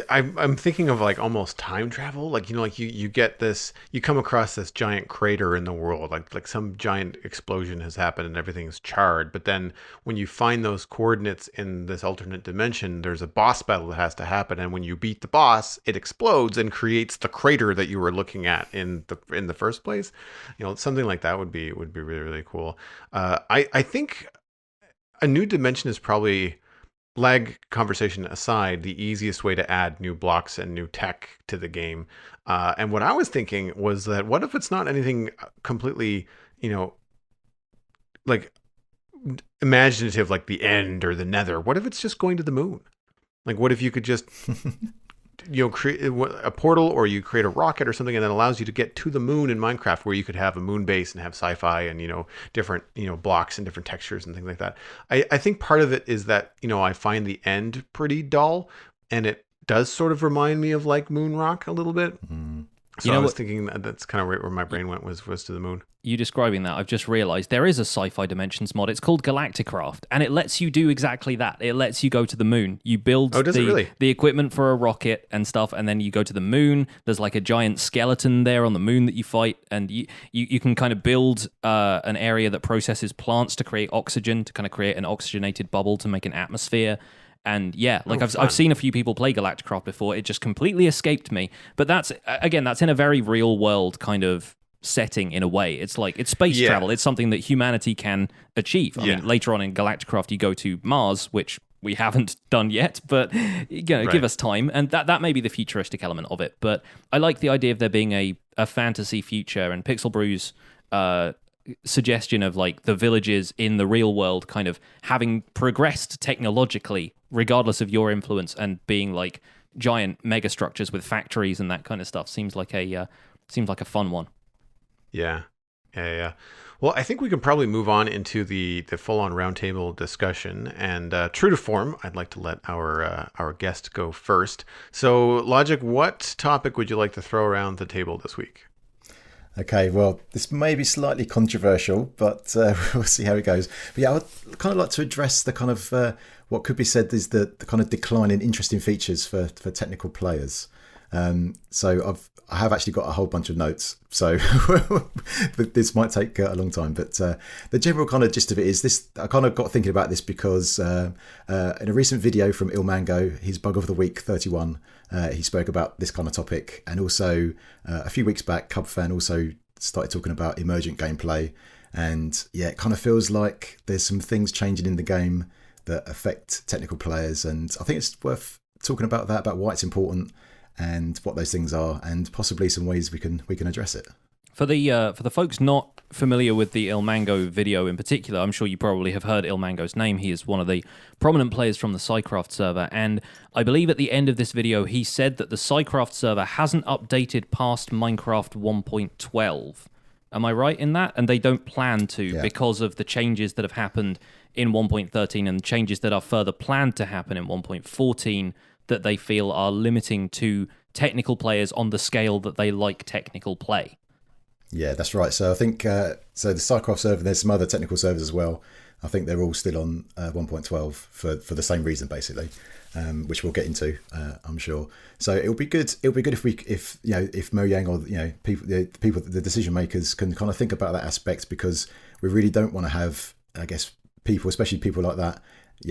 I'm thinking of like almost time travel. Like you get this, you come across this giant crater in the world, like some giant explosion has happened and everything's charred. But then when you find those coordinates in this alternate dimension, there's a boss battle that has to happen, and when you beat the boss, it explodes and creates the crater that you were looking at in the first place. Something like that would be really, really cool. I think a new dimension is probably, lag conversation aside, the easiest way to add new blocks and new tech to the game. And what I was thinking was that, what if it's not anything completely, like imaginative, like the End or the Nether? What if it's just going to the moon? Like, what if you could just create a portal, or you create a rocket or something, and that allows you to get to the moon in Minecraft, where you could have a moon base and have sci-fi and different blocks and different textures and things like that. I think part of it is that I find the End pretty dull, and it does sort of remind me of like Moon Rock a little bit. So I was thinking that's kind of right where my brain went, was to the moon.
You describing that, I've just realized there is a Sci-Fi Dimensions mod. It's called Galacticraft, and it lets you do exactly that. It lets you go to the moon. You build the equipment for a rocket and stuff, and then you go to the moon. There's like a giant skeleton there on the moon that you fight, and you can kind of build an area that processes plants to create oxygen, to kind of create an oxygenated bubble to make an atmosphere. And yeah, like I've seen a few people play Galacticraft before. It just completely escaped me. But that's in a very real world kind of setting in a way. It's like, it's space travel. It's something that humanity can achieve. I mean, later on in Galacticraft, you go to Mars, which we haven't done yet, but give us time. And that may be the futuristic element of it. But I like the idea of there being a fantasy future, and Pixel Brew's suggestion of like the villages in the real world kind of having progressed technologically regardless of your influence, and being like giant mega structures with factories and that kind of stuff seems like a fun one.
Yeah. Well, I think we can probably move on into the full-on roundtable discussion. And true to form, I'd like to let our guest go first. So, Logic, what topic would you like to throw around the table this week?
Okay, well, this may be slightly controversial, but we'll see how it goes. But yeah, I'd kind of like to address the kind of what could be said is the kind of decline in interesting features for technical players. So I have actually got a whole bunch of notes, so this might take a long time. But the general kind of gist of it is this: I kind of got thinking about this because in a recent video from Ilmango, his Bug of the Week 31, he spoke about this kind of topic, and also a few weeks back, Cubfan also started talking about emergent gameplay, and yeah, it kind of feels like there's some things changing in the game that affect technical players, and I think it's worth talking about that, about why it's important and what those things are, and possibly some ways we can address it.
For the folks not familiar with the Ilmango video in particular, I'm sure you probably have heard Ilmango's name. He is one of the prominent players from the SciCraft server, and I believe at the end of this video he said that the SciCraft server hasn't updated past Minecraft 1.12. Am I right in that? And they don't plan to, because of the changes that have happened in 1.13 and changes that are further planned to happen in 1.14 that they feel are limiting to technical players on the scale that they like technical play.
Yeah, that's right. So I think so the SciCraft server, there's some other technical servers as well. I think they're all still on 1.12 for the same reason, basically, which we'll get into, I'm sure. So it'll be good. It'll be good if Mojang or people, the decision makers can kind of think about that aspect, because we really don't want to have, I guess, people, especially people like that,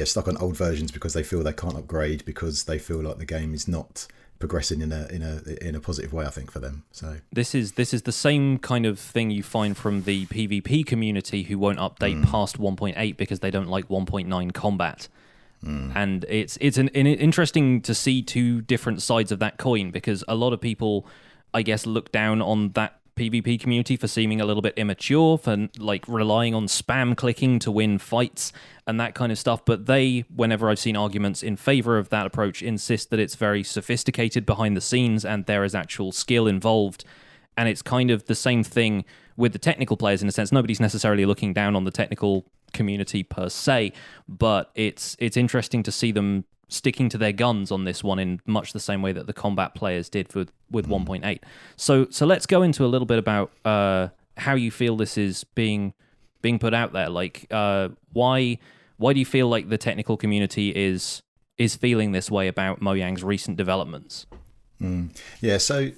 stuck on old versions because they feel they can't upgrade, because they feel like the game is not progressing in a positive way, I think, for them. So
this is the same kind of thing you find from the PvP community, who won't update past 1.8 because they don't like 1.9 combat. And it's interesting to see two different sides of that coin, because a lot of people, I guess, look down on that PvP community for seeming a little bit immature, for like relying on spam clicking to win fights and that kind of stuff. But they, whenever I've seen arguments in favor of that approach, insist that it's very sophisticated behind the scenes and there is actual skill involved. And it's kind of the same thing with the technical players, in a sense. Nobody's necessarily looking down on the technical community per se, but it's interesting to see them sticking to their guns on this one in much the same way that the combat players did with 1.8. So let's go into a little bit about how you feel this is being put out there. Like, why do you feel like the technical community is feeling this way about Mojang's recent developments?
Yeah, so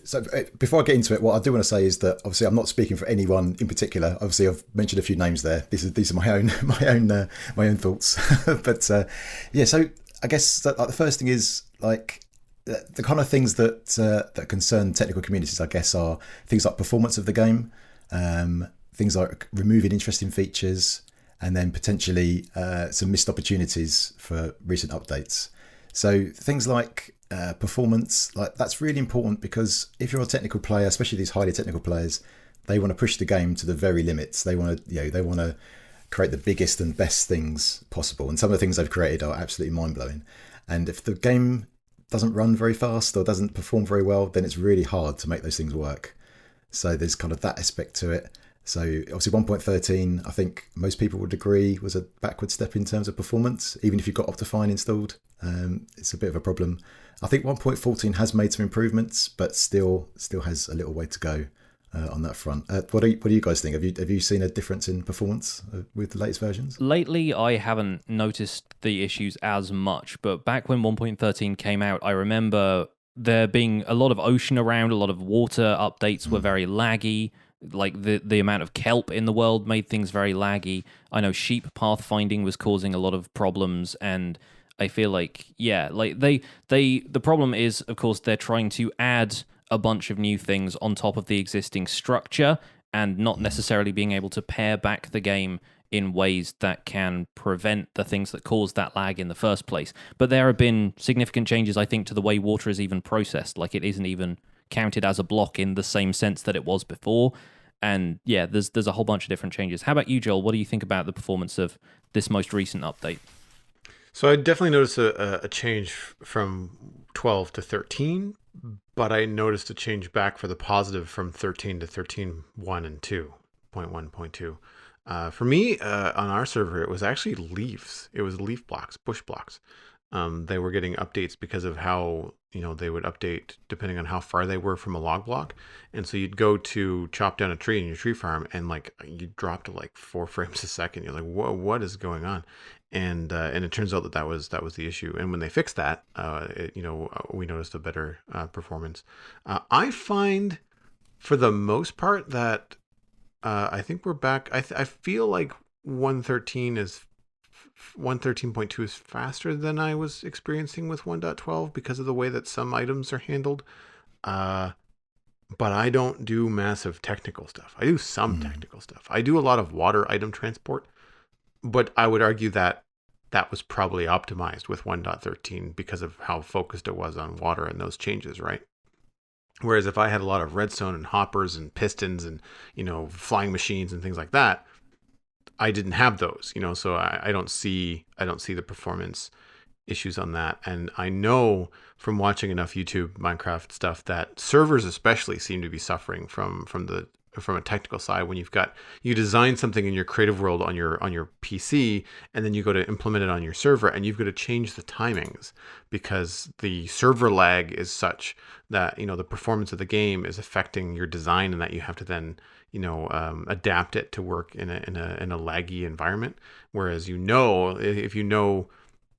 before I get into it, what I do want to say is that obviously I'm not speaking for anyone in particular. Obviously, I've mentioned a few names there. These are my own my own thoughts. But yeah, so I guess that, like, the first thing is, like, the kind of things that that concern technical communities, I guess, are things like performance of the game, things like removing interesting features, and then potentially some missed opportunities for recent updates. So things like performance, like, that's really important, because if you're a technical player, especially these highly technical players, they want to push the game to the very limits. They want to, they want to create the biggest and best things possible. And some of the things they've created are absolutely mind-blowing. And if the game doesn't run very fast or doesn't perform very well, then it's really hard to make those things work. So there's kind of that aspect to it. So obviously 1.13, I think most people would agree, was a backward step in terms of performance. Even if you've got Optifine installed, it's a bit of a problem. I think 1.14 has made some improvements, but still has a little way to go on that front. What do you guys think? Have you seen a difference in performance with the latest versions?
Lately, I haven't noticed the issues as much, but back when 1.13 came out, I remember there being a lot of ocean around, a lot of water updates were very laggy. Like, the amount of kelp in the world made things very laggy. I know sheep pathfinding was causing a lot of problems, and I feel like, yeah, like the problem is, of course, they're trying to add a bunch of new things on top of the existing structure, and not necessarily being able to pare back the game in ways that can prevent the things that cause that lag in the first place. But there have been significant changes, I think, to the way water is even processed. Like, it isn't even counted as a block in the same sense that it was before. And yeah, there's a whole bunch of different changes. How about you, Joel? What do you think about the performance of this most recent update?
So I definitely noticed a change from 12 to 13, but I noticed a change back for the positive from 13 to 13.1 and 2.1.2. For me, on our server, it was actually leaves. It was leaf blocks, bush blocks. They were getting updates because of how, they would update depending on how far they were from a log block. And so you'd go to chop down a tree in your tree farm, and like you drop to like 4 frames a second. You're like, whoa, what is going on? And it turns out that was the issue. And when they fixed that, we noticed a better performance. I find, for the most part, that I think we're back. I feel like 113.2 is faster than I was experiencing with 1.12 because of the way that some items are handled. But I don't do massive technical stuff. I do some technical stuff. I do a lot of water item transport, but I would argue that was probably optimized with 1.13 because of how focused it was on water and those changes, right? Whereas if I had a lot of redstone and hoppers and pistons and, flying machines and things like that, I didn't have those, so I don't see the performance issues on that. And I know from watching enough YouTube Minecraft stuff that servers especially seem to be suffering from a technical side. When you design something in your creative world on your PC, and then you go to implement it on your server, and you've got to change the timings because the server lag is such that the performance of the game is affecting your design, and that you have to then adapt it to work in a laggy environment. Whereas if you know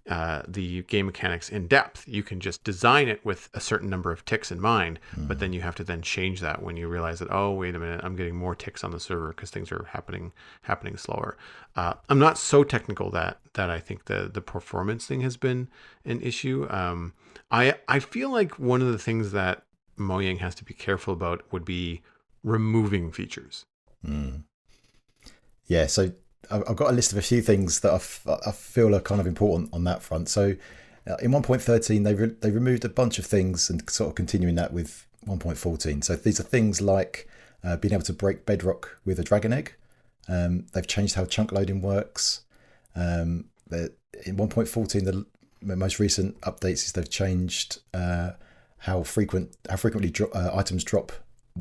the game mechanics in depth. You can just design it with a certain number of ticks in mind, but then you have to then change that when you realize that, oh, wait a minute, I'm getting more ticks on the server because things are happening slower. I'm not so technical that I think the performance thing has been an issue. I feel like one of the things that Mojang has to be careful about would be removing features.
Yeah, so I've got a list of a few things that I feel are kind of important on that front. So in 1.13, they removed a bunch of things and sort of continuing that with 1.14. So these are things like being able to break bedrock with a dragon egg. They've changed how chunk loading works. In 1.14, the most recent updates is they've changed how frequently items drop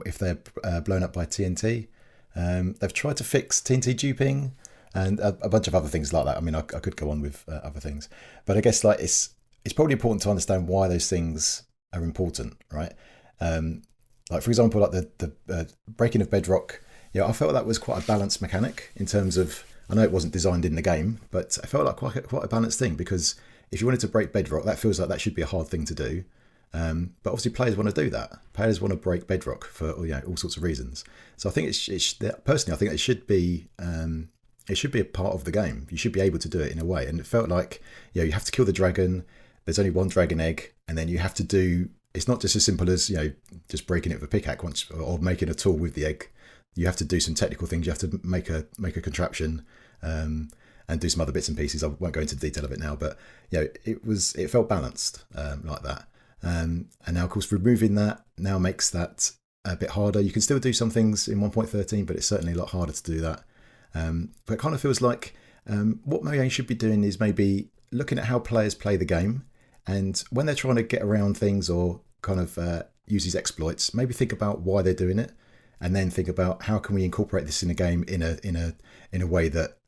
if they're blown up by TNT. They've tried to fix TNT duping and a bunch of other things like that. I mean, I could go on with other things, but I guess like it's probably important to understand why those things are important, right? Like for example, like the breaking of bedrock. I felt that was quite a balanced mechanic in terms of. I know it wasn't designed in the game, but I felt like quite a balanced thing, because if you wanted to break bedrock, that feels like that should be a hard thing to do. But obviously players want to do that. Players want to break bedrock for all sorts of reasons. So I think personally, I think it should be a part of the game. You should be able to do it in a way. And it felt like you have to kill the dragon. There's only one dragon egg, and then you have to do. It's not just as simple as just breaking it with a pickaxe once or making a tool with the egg. You have to do some technical things. You have to make a contraption. And do some other bits and pieces. I won't go into the detail of it now, but it felt balanced like that. And now, of course, removing that now makes that a bit harder. You can still do some things in 1.13, but it's certainly a lot harder to do that. But it kind of feels like what Mojang should be doing is maybe looking at how players play the game, and when they're trying to get around things or kind of use these exploits, maybe think about why they're doing it, and then think about how can we incorporate this in a game in a way that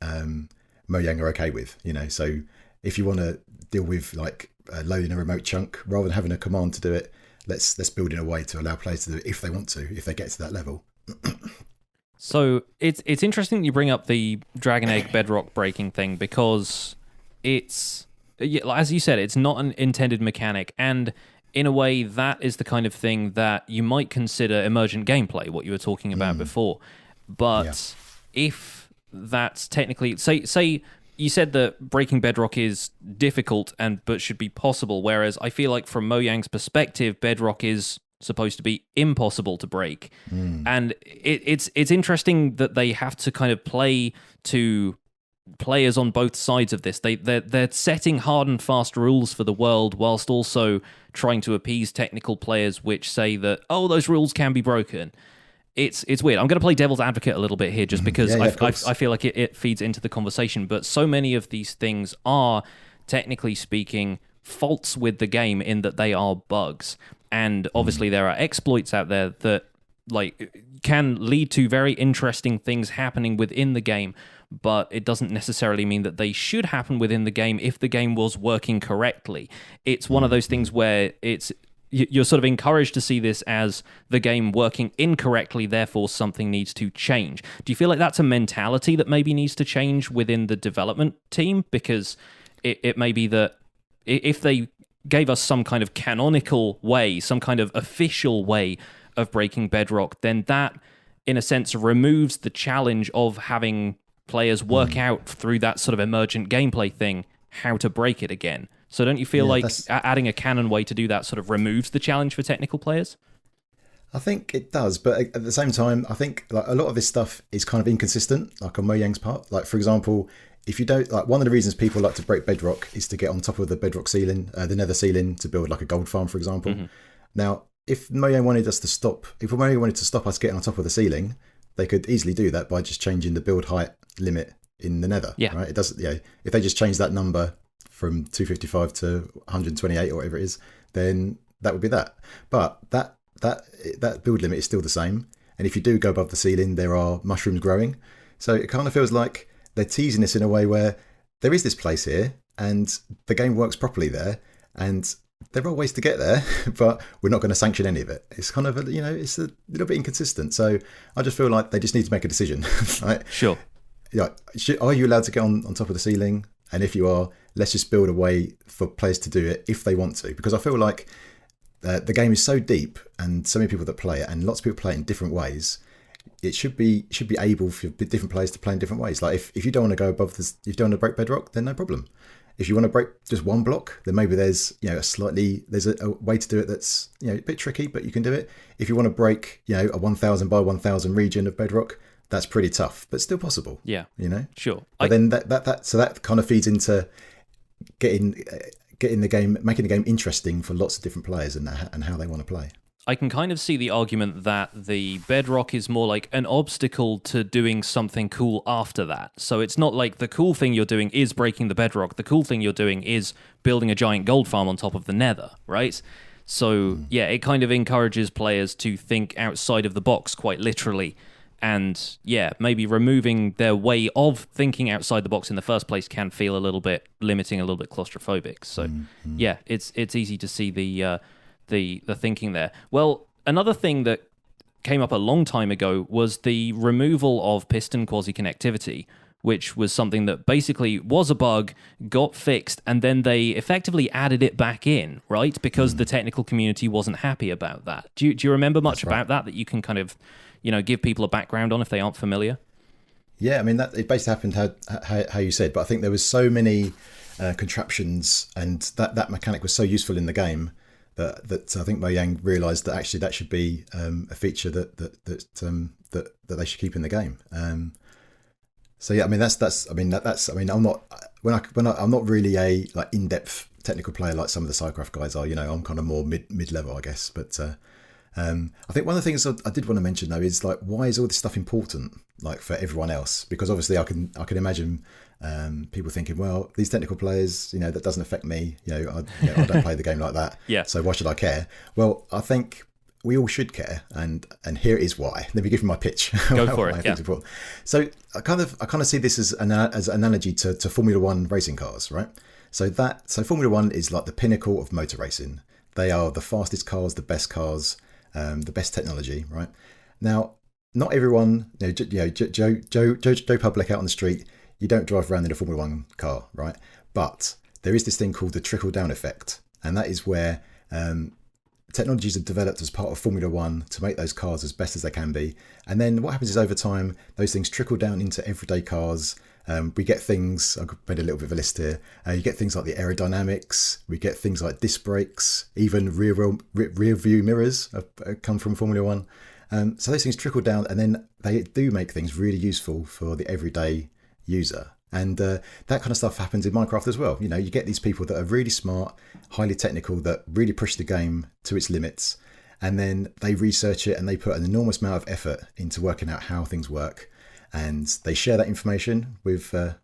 Mojang are okay with. So if you want to deal with like loading a remote chunk rather than having a command to do it, let's build in a way to allow players to do it if they want to, if they get to that level.
So it's interesting that you bring up the dragon egg bedrock breaking thing, because it's, as you said, it's not an intended mechanic, and in a way that is the kind of thing that you might consider emergent gameplay, what you were talking about before. But if that's technically, say you said that breaking bedrock is difficult but should be possible, whereas I feel like from Mojang's perspective, bedrock is supposed to be impossible to break. And it's interesting that they have to kind of play to players on both sides of this. They're setting hard and fast rules for the world whilst also trying to appease technical players which say that, oh, those rules can be broken. It's weird. I'm going to play devil's advocate a little bit here, just because I feel like it feeds into the conversation. But so many of these things are, technically speaking, faults with the game in that they are bugs. And obviously there are exploits out there that can lead to very interesting things happening within the game, but it doesn't necessarily mean that they should happen within the game if the game was working correctly. It's one of those things where you're sort of encouraged to see this as the game working incorrectly, therefore something needs to change. Do you feel like that's a mentality that maybe needs to change within the development team? Because it may be that if they gave us some kind of canonical way, some kind of official way of breaking bedrock, then that, in a sense, removes the challenge of having players work out through that sort of emergent gameplay thing how to break it again. So don't you feel like adding a canon way to do that sort of removes the challenge for technical players?
I think it does, but at the same time, I think like a lot of this stuff is kind of inconsistent, like on Mojang's part. Like, for example, if you don't, like, one of the reasons people like to break bedrock is to get on top of the bedrock ceiling, the nether ceiling, to build like a gold farm, for example. Now, if Mojang wanted to stop us getting on top of the ceiling, they could easily do that by just changing the build height limit in the nether. Right? It doesn't. If they just change that number from 255 to 128 or whatever it is, then that would be that. But that build limit is still the same. And if you do go above the ceiling, there are mushrooms growing. So it kind of feels like they're teasing us in a way where there is this place here and the game works properly there, and there are ways to get there, but we're not going to sanction any of it. It's kind of it's a little bit inconsistent. So I just feel like they just need to make a decision. Right?
Sure.
Are you allowed to get on top of the ceiling? And if you are, let's just build a way for players to do it if they want to. Because I feel like the game is so deep and so many people that play it, and lots of people play it in different ways. It should be able for different players to play in different ways. Like if you don't want to go above this, if you don't want to break bedrock, then no problem. If you want to break just one block, then maybe there's there's a way to do it that's a bit tricky, but you can do it. If you want to break a 1,000 by 1,000 region of bedrock, that's pretty tough, but still possible.
Yeah, sure.
But then that kind of feeds into getting the game, making the game interesting for lots of different players and how they want to play.
I can kind of see the argument that the bedrock is more like an obstacle to doing something cool after that. So it's not like the cool thing you're doing is breaking the bedrock. The cool thing you're doing is building a giant gold farm on top of the nether, right? So yeah, it kind of encourages players to think outside of the box quite literally. And yeah, maybe removing their way of thinking outside the box in the first place can feel a little bit limiting, a little bit claustrophobic. So yeah, it's easy to see the thinking there. Well, another thing that came up a long time ago was the removal of piston quasi-connectivity, which was something that basically was a bug, got fixed, and then they effectively added it back in, right? Because the technical community wasn't happy about that. Do you remember much about that you can kind of, give people a background on if they aren't familiar?
Yeah, I mean, that it basically happened how you said, but I think there was so many contraptions, and that mechanic was so useful in the game that I think Mojang realised that actually that should be a feature that they should keep in the game. So yeah, I mean I'm not really a in-depth technical player like some of the SciCraft guys are. I'm kind of more mid-level, I guess. But I think one of the things I did want to mention though is why is all this stuff important for everyone else? Because obviously I can imagine people thinking, well, these technical players, that doesn't affect me. I don't play the game like that.
Yeah.
So why should I care? Well, I think we all should care, and here is why. Let me give you my pitch.
Go for it. Yeah.
So I kind of see this as an analogy to Formula One racing cars, right? So Formula One is like the pinnacle of motor racing. They are the fastest cars, the best cars, the best technology, right? Now, not everyone, Joe Public out on the street, you don't drive around in a Formula One car, right? But there is this thing called the trickle-down effect, and that is where technologies are developed as part of Formula One to make those cars as best as they can be. And then what happens is over time, those things trickle down into everyday cars. We get things, I've made a little bit of a list here. You get things like the aerodynamics. We get things like disc brakes, even rear view mirrors have come from Formula One. So those things trickle down, and then they do make things really useful for the everyday user. And that kind of stuff happens in Minecraft as well. You get these people that are really smart, highly technical, that really push the game to its limits. And then they research it and they put an enormous amount of effort into working out how things work. And they share that information with the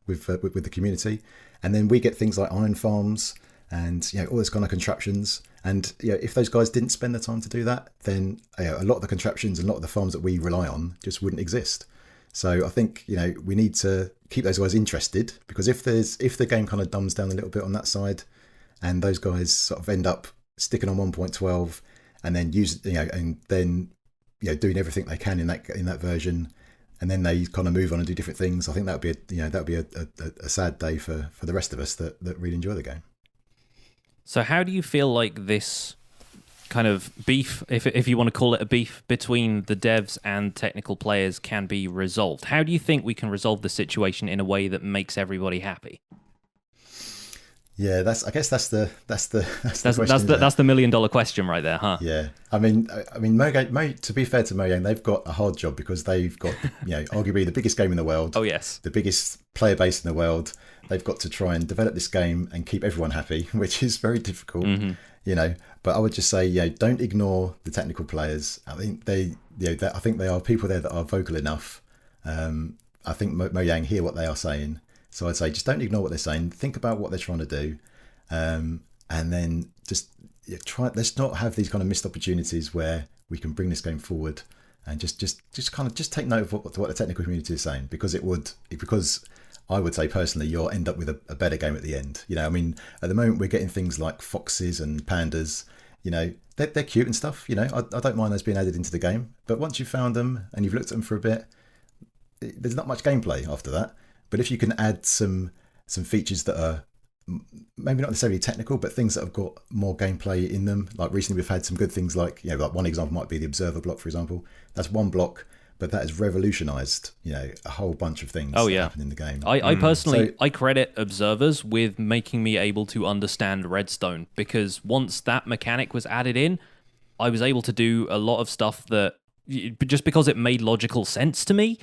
community. And then we get things like iron farms and all those kind of contraptions. And if those guys didn't spend the time to do that, then a lot of the contraptions and a lot of the farms that we rely on just wouldn't exist. So I think we need to keep those guys interested, because if the game kind of dumbs down a little bit on that side, and those guys sort of end up sticking on 1.12 and then doing everything they can in that version, and then they kind of move on and do different things, I think that would be a sad day for the rest of us that really enjoy the game.
So how do you feel like this kind of beef, if you want to call it a beef, between the devs and technical players can be resolved? How do you think we can resolve the situation in a way that makes everybody happy?
Yeah, that's the question.
That's the $1 million question right there, huh?
Yeah, I mean, Mojang, to be fair to Mojang, they've got a hard job because they've got arguably the biggest game in the world.
Oh yes,
the biggest player base in the world. They've got to try and develop this game and keep everyone happy, which is very difficult. Mm-hmm. But I would just say, don't ignore the technical players. I think I think they are people there that are vocal enough. I think Mojang hear what they are saying. So I'd say just don't ignore what they're saying. Think about what they're trying to do, and then just try. Let's not have these kind of missed opportunities where we can bring this game forward, and just take note of what the technical community is saying, because I would say personally, you'll end up with a better game at the end. At the moment we're getting things like foxes and pandas. They're cute and stuff. I don't mind those being added into the game. But once you've found them and you've looked at them for a bit, there's not much gameplay after that. But if you can add some some features that are maybe not necessarily technical, but things that have got more gameplay in them. Like recently we've had some good things like, like one example might be the observer block, for example. That's one block, but that has revolutionized, a whole bunch of things that happen in the game.
I personally, I credit observers with making me able to understand redstone, because once that mechanic was added in, I was able to do a lot of stuff that, just because it made logical sense to me,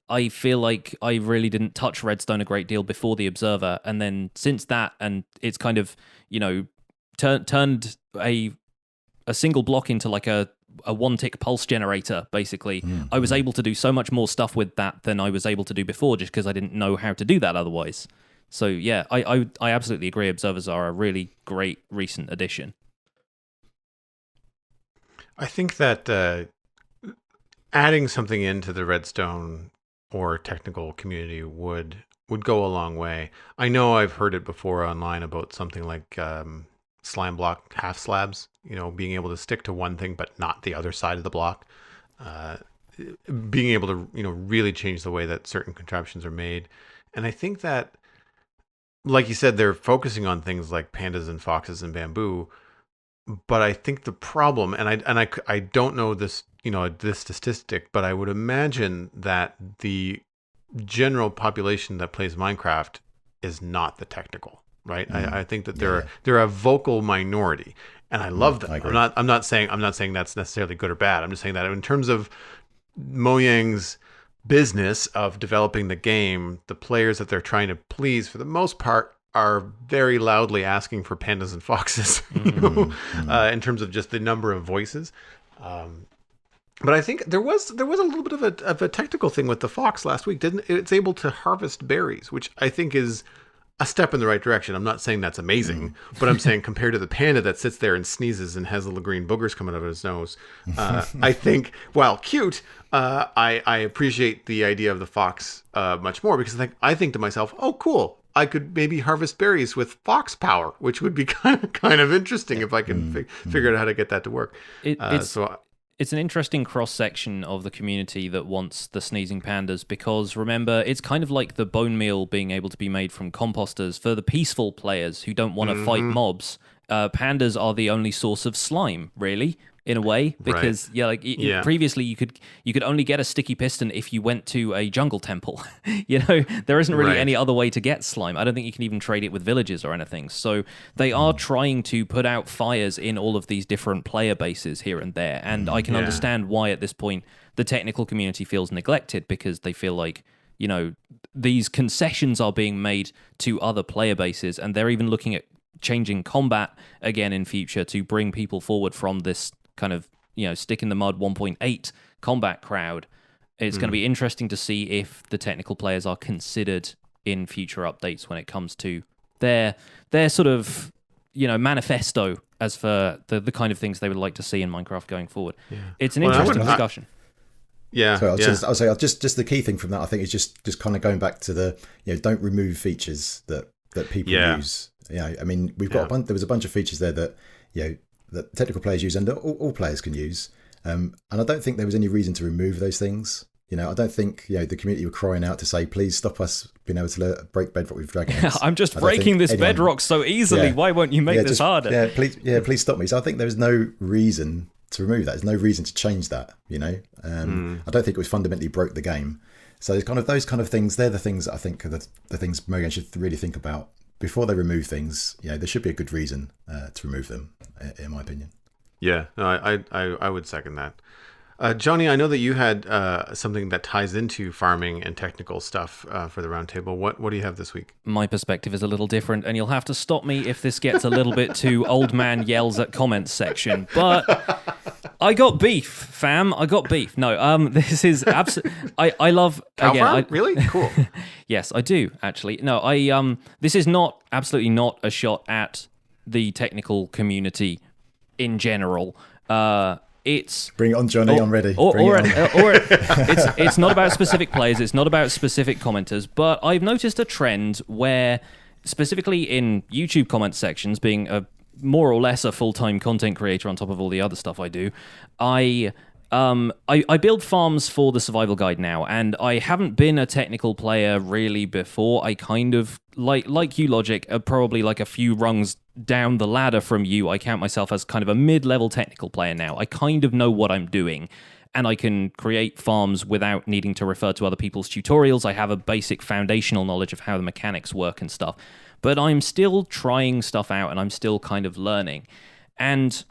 I feel like I really didn't touch redstone a great deal before the observer, and then since that, and it's kind of, turned a single block into like a one-tick pulse generator, basically. I was able to do so much more stuff with that than I was able to do before, just because I didn't know how to do that otherwise. So yeah, I absolutely agree. Observers are a really great recent addition.
I think that adding something into the redstone or technical community would go a long way. I know I've heard it before online about something like slime block half slabs, being able to stick to one thing but not the other side of the block. Being able to, really change the way that certain contraptions are made. And I think that, like you said, they're focusing on things like pandas and foxes and bamboo. But I think the problem, and I don't know this, this statistic, but I would imagine that the general population that plays Minecraft is not the technical, right? I think that they're a vocal minority, and I love them. I'm not saying that's necessarily good or bad. I'm just saying that in terms of Mojang's business of developing the game, the players that they're trying to please, for the most part, are very loudly asking for pandas and foxes, in terms of just the number of voices. But I think there was a little bit of a technical thing with the fox last week, didn't it? It's able to harvest berries, which I think is a step in the right direction. I'm not saying that's amazing, but I'm saying compared to the panda that sits there and sneezes and has little green boogers coming out of his nose, I think, while cute, I appreciate the idea of the fox much more, because I think to myself, oh, cool, I could maybe harvest berries with fox power, which would be kind of interesting if I can figure out how to get that to work.
It's an interesting cross-section of the community that wants the sneezing pandas, because remember, it's kind of like the bone meal being able to be made from composters. For the peaceful players who don't want to fight mobs, pandas are the only source of slime, really, in a way, because previously you could only get a sticky piston if you went to a jungle temple. There isn't really any other way to get slime. I don't think you can even trade it with villages or anything. So they are trying to put out fires in all of these different player bases here and there, and I can understand why at this point the technical community feels neglected, because they feel like these concessions are being made to other player bases, and they're even looking at changing combat again in future to bring people forward from this kind of stick in the mud 1.8 combat crowd. It's going to be interesting to see if the technical players are considered in future updates when it comes to their sort of manifesto as for the kind of things they would like to see in Minecraft going forward. It's an interesting discussion.
So I'll say just the key thing from that, I think, is just kind of going back to the don't remove features that people use. I mean, we've got there was a bunch of features there that that technical players use and that all players can use, and I don't think there was any reason to remove those things. I don't think the community were crying out to say, please stop us being able to break bedrock with dragon eggs.
I'm just breaking this bedrock so easily. Why won't you make this harder?
Please stop me. So I think there was no reason to remove that. There's no reason to change that. I don't think it was fundamentally broke the game. So it's kind of those kind of things. They're the things that I think are the things Mojang should really think about before they remove things. There should be a good reason to remove them, in my opinion.
Yeah, no, I would second that. Jonny, I know that you had something that ties into farming and technical stuff for the roundtable. What do you have this week?
My perspective is a little different, and you'll have to stop me if this gets a little bit too old man yells at comments section. But I got beef, fam. I got beef. No, this is absolutely. I love
Cow
again.
farm? Really cool.
Yes, I do actually. No, this is absolutely not a shot at the technical community in general. It's
bring it on, Jonny. I'm ready.
It's not about specific players. It's not about specific commenters. But I've noticed a trend where, specifically in YouTube comment sections, being a more or less a full-time content creator on top of all the other stuff I do, I I build farms for the survival guide now, and I haven't been a technical player really before. I kind of, like you, Logic, probably like a few rungs down the ladder from you. I count myself as kind of a mid-level technical player now. I kind of know what I'm doing, and I can create farms without needing to refer to other people's tutorials. I have a basic foundational knowledge of how the mechanics work and stuff, but I'm still trying stuff out, and I'm still kind of learning. And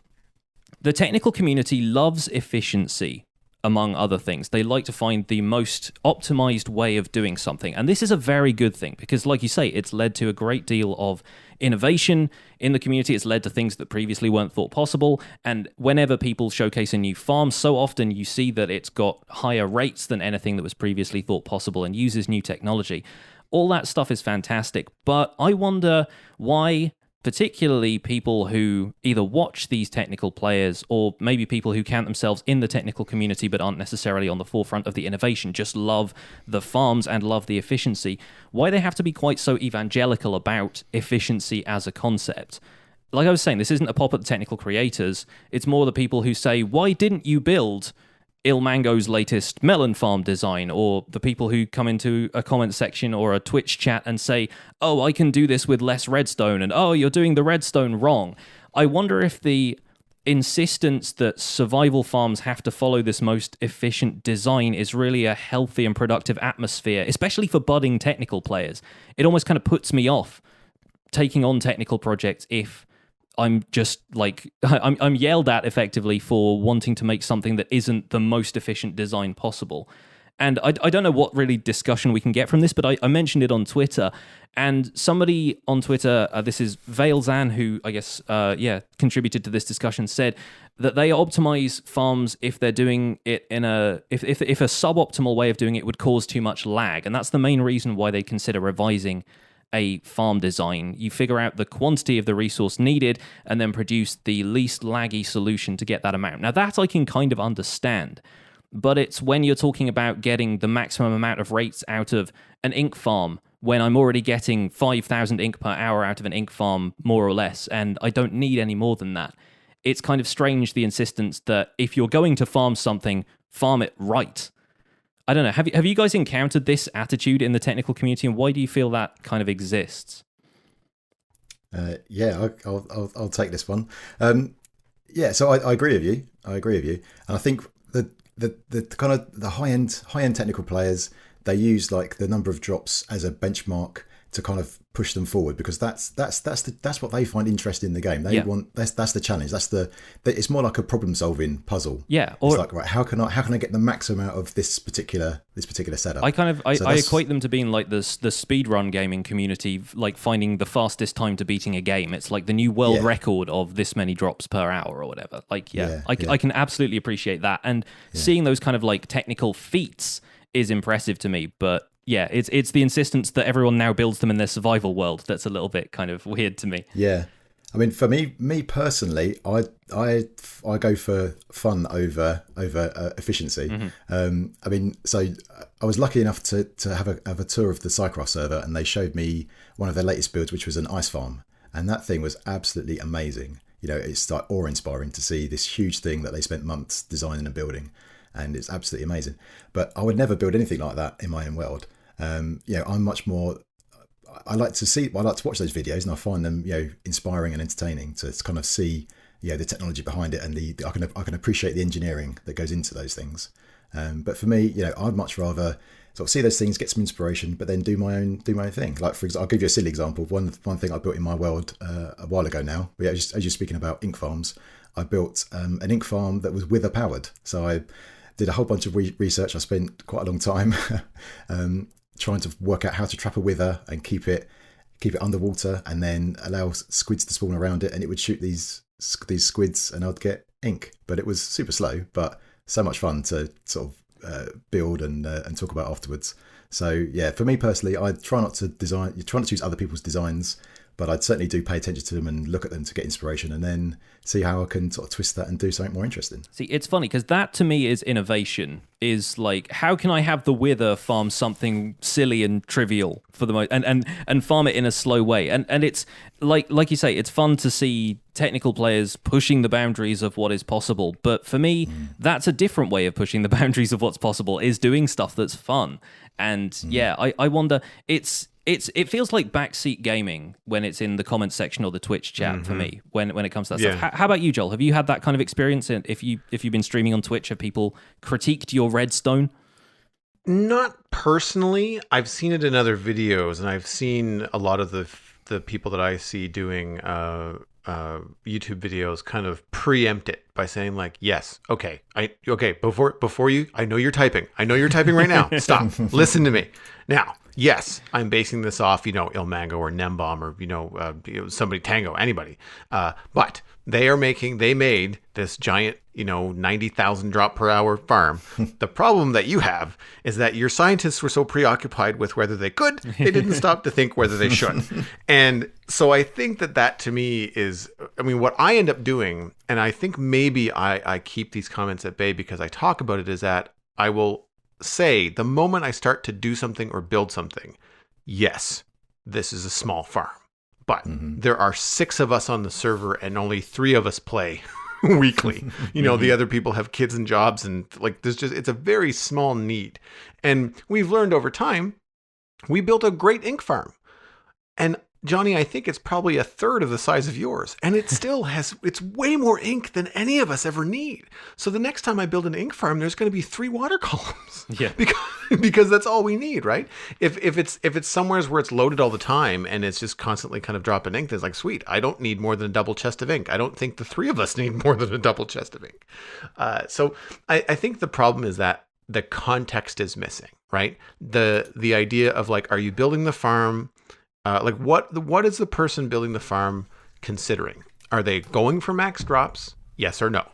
the technical community loves efficiency, among other things. They like to find the most optimized way of doing something. And this is a very good thing because, like you say, it's led to a great deal of innovation in the community. It's led to things that previously weren't thought possible. And whenever people showcase a new farm, so often you see that it's got higher rates than anything that was previously thought possible and uses new technology. All that stuff is fantastic. But I wonder why particularly people who either watch these technical players or maybe people who count themselves in the technical community but aren't necessarily on the forefront of the innovation, just love the farms and love the efficiency, why they have to be quite so evangelical about efficiency as a concept. Like I was saying, this isn't a pop at the technical creators. It's more the people who say, why didn't you build Ilmango's latest melon farm design, or the people who come into a comment section or a Twitch chat and say, oh, I can do this with less redstone, and oh, you're doing the redstone wrong. I wonder if the insistence that survival farms have to follow this most efficient design is really a healthy and productive atmosphere, especially for budding technical players. It almost kind of puts me off taking on technical projects if I'm just like, I'm yelled at effectively for wanting to make something that isn't the most efficient design possible. And I don't know what really discussion we can get from this, but I mentioned it on Twitter, and somebody on Twitter, this is Veilzan, who I guess, contributed to this discussion, said that they optimize farms if they're doing it in if a suboptimal way of doing it would cause too much lag. And that's the main reason why they consider revising a farm design. You figure out the quantity of the resource needed and then produce the least laggy solution to get that amount. Now that I can kind of understand, but it's when you're talking about getting the maximum amount of rates out of an ink farm when I'm already getting 5,000 ink per hour out of an ink farm, more or less, and I don't need any more than that. It's kind of strange, the insistence that if you're going to farm something, farm it right. I don't know. Have you guys encountered this attitude in the technical community, and why do you feel that kind of exists?
I'll take this one. So I agree with you. And I think the kind of the high end technical players, they use like the number of drops as a benchmark to kind of push them forward, because that's what they find interesting in the game. They want that's the challenge. It's more like a problem solving puzzle.
Yeah,
or it's like, right, how can I get the maximum out of this particular setup?
I equate them to being like the speedrun gaming community, like finding the fastest time to beating a game. It's like the new world record of this many drops per hour or whatever. Like I can absolutely appreciate that, and seeing those kind of like technical feats is impressive to me, but yeah, it's the insistence that everyone now builds them in their survival world that's a little bit kind of weird to me.
Yeah, I mean, for me personally, I go for fun over efficiency.
Mm-hmm.
I mean, so I was lucky enough to have a tour of the Cycross server, and they showed me one of their latest builds, which was an ice farm, and that thing was absolutely amazing. You know, it's like awe-inspiring to see this huge thing that they spent months designing and building, and it's absolutely amazing. But I would never build anything like that in my own world. I'm much more. I like to watch those videos, and I find them, inspiring and entertaining to kind of see, the technology behind it, and I can appreciate the engineering that goes into those things. But for me, I'd much rather sort of see those things, get some inspiration, but then do my own thing. Like, for example, I'll give you a silly example. One thing I built in my world a while ago now. As you're speaking about ink farms, I built an ink farm that was wither powered. So I did a whole bunch of research. I spent quite a long time trying to work out how to trap a wither and keep it underwater, and then allow squids to spawn around it, and it would shoot these squids, and I'd get ink. But it was super slow, but so much fun to sort of build and talk about afterwards. So yeah, for me personally, I try not to use other people's designs, but I'd certainly do pay attention to them and look at them to get inspiration, and then see how I can sort of twist that and do something more interesting.
See, it's funny because that to me is innovation. Is like, how can I have the Wither farm something silly and trivial for the most, and farm it in a slow way? And it's like you say, it's fun to see technical players pushing the boundaries of what is possible. But for me, that's a different way of pushing the boundaries of what's possible, is doing stuff that's fun. And I wonder, it feels like backseat gaming when it's in the comments section or the Twitch chat for me when it comes to that stuff. How about you, Joel? Have you had that kind of experience? And if you've been streaming on Twitch, have people critiqued your redstone?
Not personally. I've seen it in other videos, and I've seen a lot of the people that I see doing YouTube videos kind of preempt it by saying like, yes, okay, before you, I know you're typing right now. Stop, listen to me now. Yes, I'm basing this off, Ilmango or Nembomb or, somebody, Tango, anybody. But they made this giant, 90,000 drop per hour farm. The problem that you have is that your scientists were so preoccupied with whether they could, they didn't stop to think whether they should. And so I think that to me is, what I end up doing, and I think maybe I keep these comments at bay because I talk about it, is that I will say the moment I start to do something or build something, yes, this is a small farm, but there are 6 of us on the server and only 3 of us play weekly. The other people have kids and jobs, and like it's a very small need. And we've learned over time, we built a great ink farm. And Jonny, I think it's probably a third of the size of yours, and it still it's way more ink than any of us ever need. So the next time I build an ink farm, there's going to be 3 water columns.
Yeah.
Because that's all we need, right? If it's somewhere where it's loaded all the time and it's just constantly kind of dropping ink, it's like, sweet, I don't need more than a double chest of ink. I don't think the 3 of us need more than a double chest of ink. So I think the problem is that the context is missing, right? The idea of like, are you building the farm? What is the person building the farm considering? Are they going for max drops? Yes or no?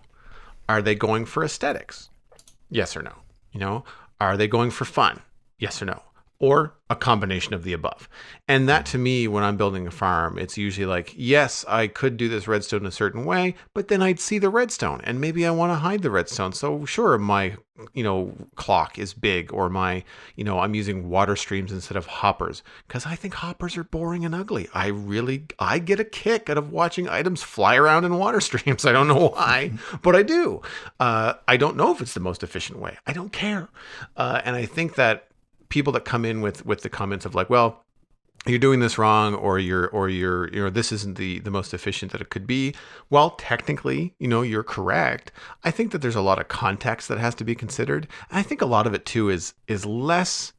Are they going for aesthetics? Yes or no? Are they going for fun? Yes or no? Or a combination of the above. And that to me, when I'm building a farm, it's usually like, yes, I could do this redstone a certain way, but then I'd see the redstone and maybe I want to hide the redstone. So sure, my, clock is big, or my, I'm using water streams instead of hoppers because I think hoppers are boring and ugly. I get a kick out of watching items fly around in water streams. I don't know why, but I do. I don't know if it's the most efficient way. I don't care. And I think that people that come in with the comments of like, well, you're doing this wrong, or you're this isn't the most efficient that it could be. Well, technically, you're correct. I think that there's a lot of context that has to be considered. And I think a lot of it too is less.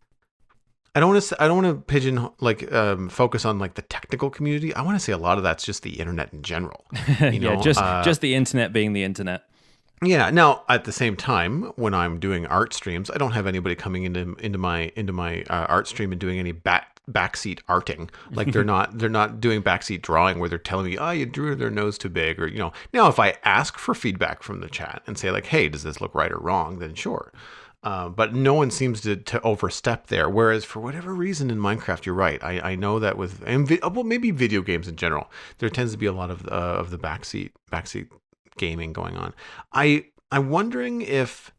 I don't want to focus on like the technical community. I want to say a lot of that's just the internet in general.
Just the internet being the internet.
Yeah. Now, at the same time, when I'm doing art streams, I don't have anybody coming into my art stream and doing any backseat arting. Like they're not doing backseat drawing where they're telling me, oh, you drew their nose too big, or Now, if I ask for feedback from the chat and say like, hey, does this look right or wrong? Then sure. But no one seems to overstep there. Whereas for whatever reason in Minecraft, you're right. I know that with maybe video games in general, there tends to be a lot of the backseat gaming going on. I'm wondering if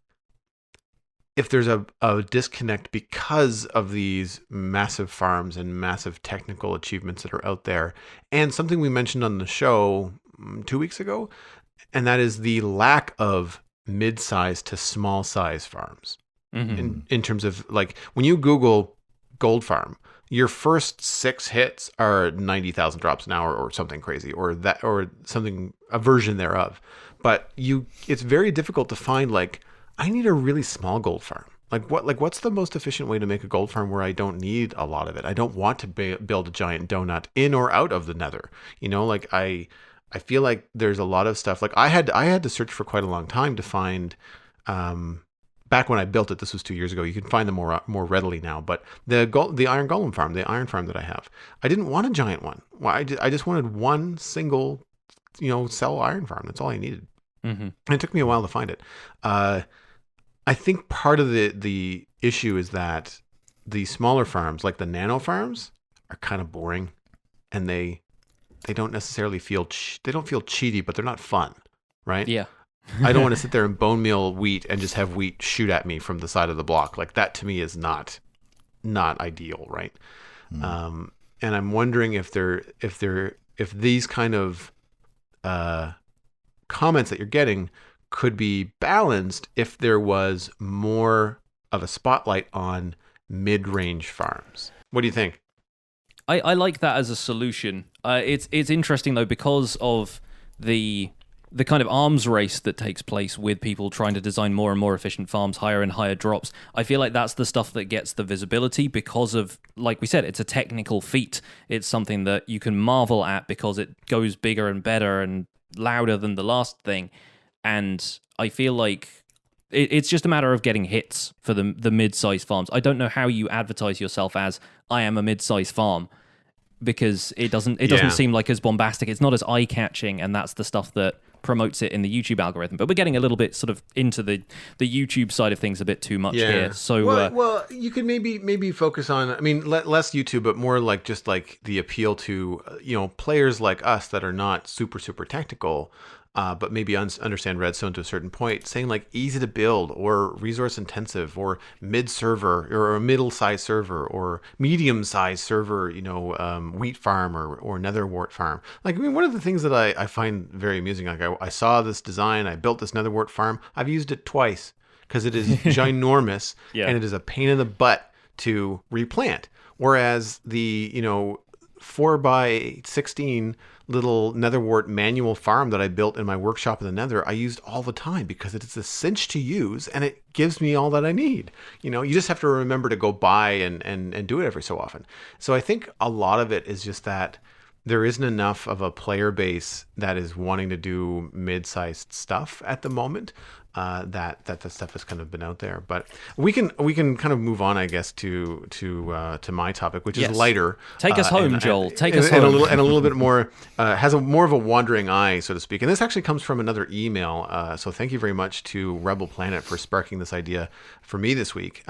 there's a disconnect because of these massive farms and massive technical achievements that are out there, and something we mentioned on the show 2 weeks ago, and that is the lack of mid-size to small size farms. In terms of like when you Google gold farm, your first 6 hits are 90,000 drops an hour or something crazy, or something, a version thereof. But it's very difficult to find like, I need a really small gold farm. What's the most efficient way to make a gold farm where I don't need a lot of it? I don't want to build a giant donut in or out of the nether. I feel like there's a lot of stuff. Like I had to search for quite a long time to find, back when I built it, this was 2 years ago. You can find them more readily now. But the iron golem farm, the iron farm that I have, I didn't want a giant one. Well, I just wanted one single, cell iron farm. That's all I needed. And it took me a while to find it. I think part of the issue is that the smaller farms, like the nano farms, are kind of boring, and they they don't necessarily feel they don't feel cheaty, but they're not fun, right?
Yeah.
I don't want to sit there and bone meal wheat and just have wheat shoot at me from the side of the block. Like that to me is not ideal, right? And I'm wondering if these kind of comments that you're getting could be balanced if there was more of a spotlight on mid-range farms. What do you think?
I like that as a solution. It's interesting though because of the kind of arms race that takes place with people trying to design more and more efficient farms, higher and higher drops. I feel like that's the stuff that gets the visibility because of, like we said, it's a technical feat. It's something that you can marvel at because it goes bigger and better and louder than the last thing. And I feel like it's just a matter of getting hits for the mid-sized farms. I don't know how you advertise yourself as, I am a mid-sized farm, because it doesn't seem like as bombastic. It's not as eye-catching, and that's the stuff that promotes it in the YouTube algorithm. But we're getting a little bit sort of into the YouTube side of things a bit too much here. So
well, you could maybe focus on, I mean, less YouTube, but more like just like the appeal to players like us that are not super technical, but maybe understand Redstone to a certain point, saying like easy to build or resource intensive or mid server or a middle sized server or medium sized server, wheat farm or nether wart farm. Like, I mean, one of the things that I find very amusing, like I saw this design, I built this nether wart farm, I've used it twice because it is ginormous and it is a pain in the butt to replant. Whereas the, 4x16 little netherwart manual farm that I built in my workshop in the nether, I used all the time because it's a cinch to use and it gives me all that I need. You just have to remember to go by and do it every so often. So I think a lot of it is just that there isn't enough of a player base that is wanting to do mid-sized stuff at the moment. That stuff has kind of been out there, but we can kind of move on, I guess, to my topic, which is lighter.
Take us home, Joel. Take us home,
and a little bit more has more of a wandering eye, so to speak. And this actually comes from another email. So thank you very much to Rebel Planet for sparking this idea for me this week.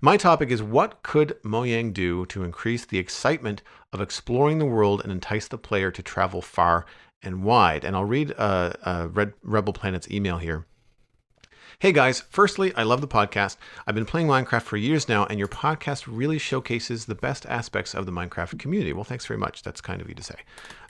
My topic is, what could Mojang do to increase the excitement of exploring the world and entice the player to travel far and wide? And I'll read Rebel Planet's email here. Hey guys, firstly, I love the podcast. I've been playing Minecraft for years now, and your podcast really showcases the best aspects of the Minecraft community. Well, thanks very much. That's kind of you to say.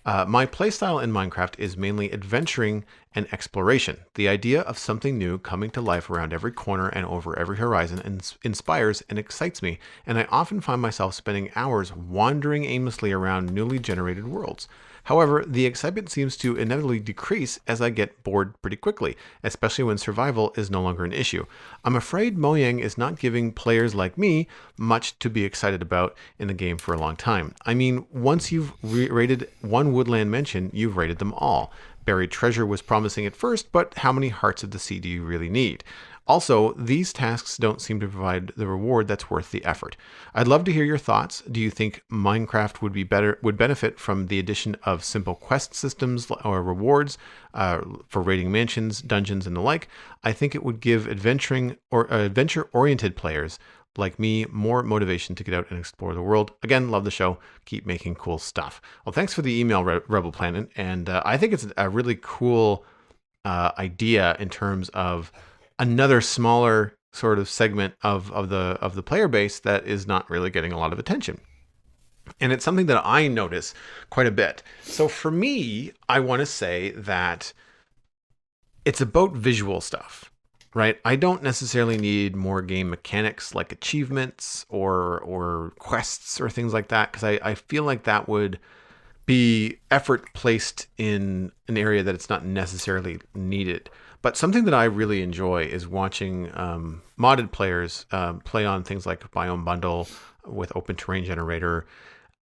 My playstyle in Minecraft is mainly adventuring and exploration. The idea of something new coming to life around every corner and over every horizon inspires and excites me, and I often find myself spending hours wandering aimlessly around newly generated worlds. However, the excitement seems to inevitably decrease as I get bored pretty quickly, especially when survival is no longer an issue. I'm afraid Mojang is not giving players like me much to be excited about in the game for a long time. I mean, once you've rated one woodland mansion, you've rated them all. Buried treasure was promising at first, but how many hearts of the sea do you really need? Also, these tasks don't seem to provide the reward that's worth the effort. I'd love to hear your thoughts. Do you think Minecraft would benefit from the addition of simple quest systems or rewards for raiding mansions, dungeons, and the like? I think it would give adventure-oriented players like me more motivation to get out and explore the world. Again, love the show. Keep making cool stuff. Well, thanks for the email, Rebel Planet. And I think it's a really cool idea in terms of another smaller sort of segment of the player base that is not really getting a lot of attention. And it's something that I notice quite a bit. So for me, I want to say that it's about visual stuff, right? I don't necessarily need more game mechanics like achievements or quests or things like that, because I feel like that would be effort placed in an area that it's not necessarily needed. But something that I really enjoy is watching modded players play on things like Biome Bundle with Open Terrain Generator.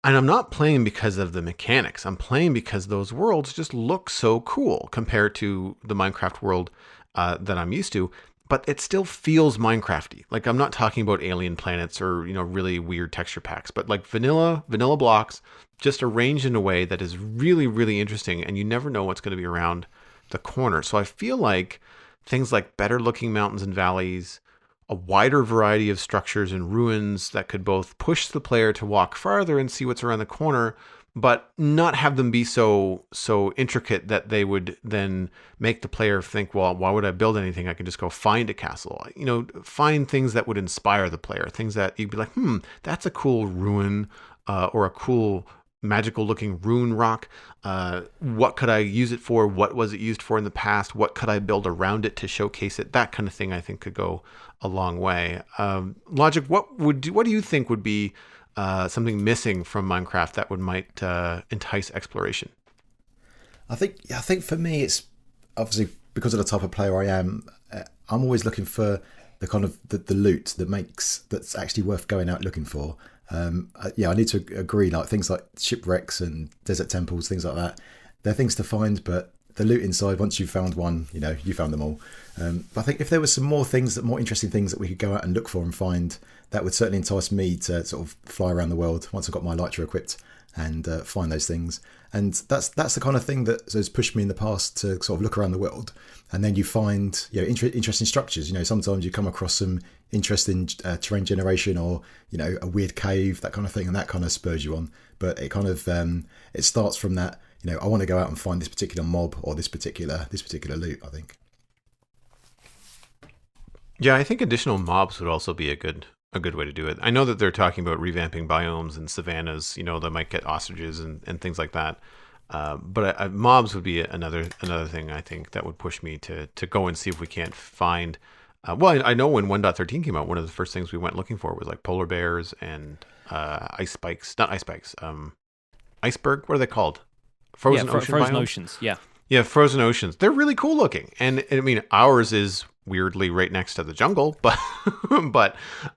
And I'm not playing because of the mechanics. I'm playing because those worlds just look so cool compared to the Minecraft world that I'm used to. But it still feels Minecrafty. Like, I'm not talking about alien planets or, really weird texture packs, but like vanilla blocks just arranged in a way that is really, really interesting. And you never know what's going to be around the corner. So I feel like things like better looking mountains and valleys, a wider variety of structures and ruins that could both push the player to walk farther and see what's around the corner, but not have them be so intricate that they would then make the player think, well, why would I build anything? I can just go find a castle. Find things that would inspire the player, things that you'd be like, that's a cool ruin, or a cool magical looking rune rock. What could I use it for? What was it used for in the past? What could I build around it to showcase it? That kind of thing, I think, could go a long way. Logic, what do you think would be something missing from Minecraft that might entice exploration?
I think for me, it's obviously because of the type of player I am. I'm always looking for the kind of the loot that's actually worth going out looking for. I need to agree. Like things like shipwrecks and desert temples, things like that. They're things to find, but the loot inside, once you've found one, you found them all. But I think if there was some more interesting things that we could go out and look for and find, that would certainly entice me to sort of fly around the world once I've got my Elytra equipped and find those things. And that's the kind of thing that has pushed me in the past to sort of look around the world. And then you find interesting structures. Sometimes you come across some interesting terrain generation, or a weird cave, that kind of thing, and that kind of spurs you on. But it kind of it starts from that. I want to go out and find this particular mob or this particular loot, I think.
Yeah, I think additional mobs would also be a good way to do it. I know that they're talking about revamping biomes and savannas. They might get ostriches and things like that. But mobs would be another thing I think that would push me to go and see if we can't find. I know when 1.13 came out, one of the first things we went looking for was like polar bears and ice spikes. Not ice spikes. Iceberg. What are they called? Frozen
oceans.
Yeah, frozen oceans. They're really cool looking, and I mean ours is weirdly right next to the jungle, but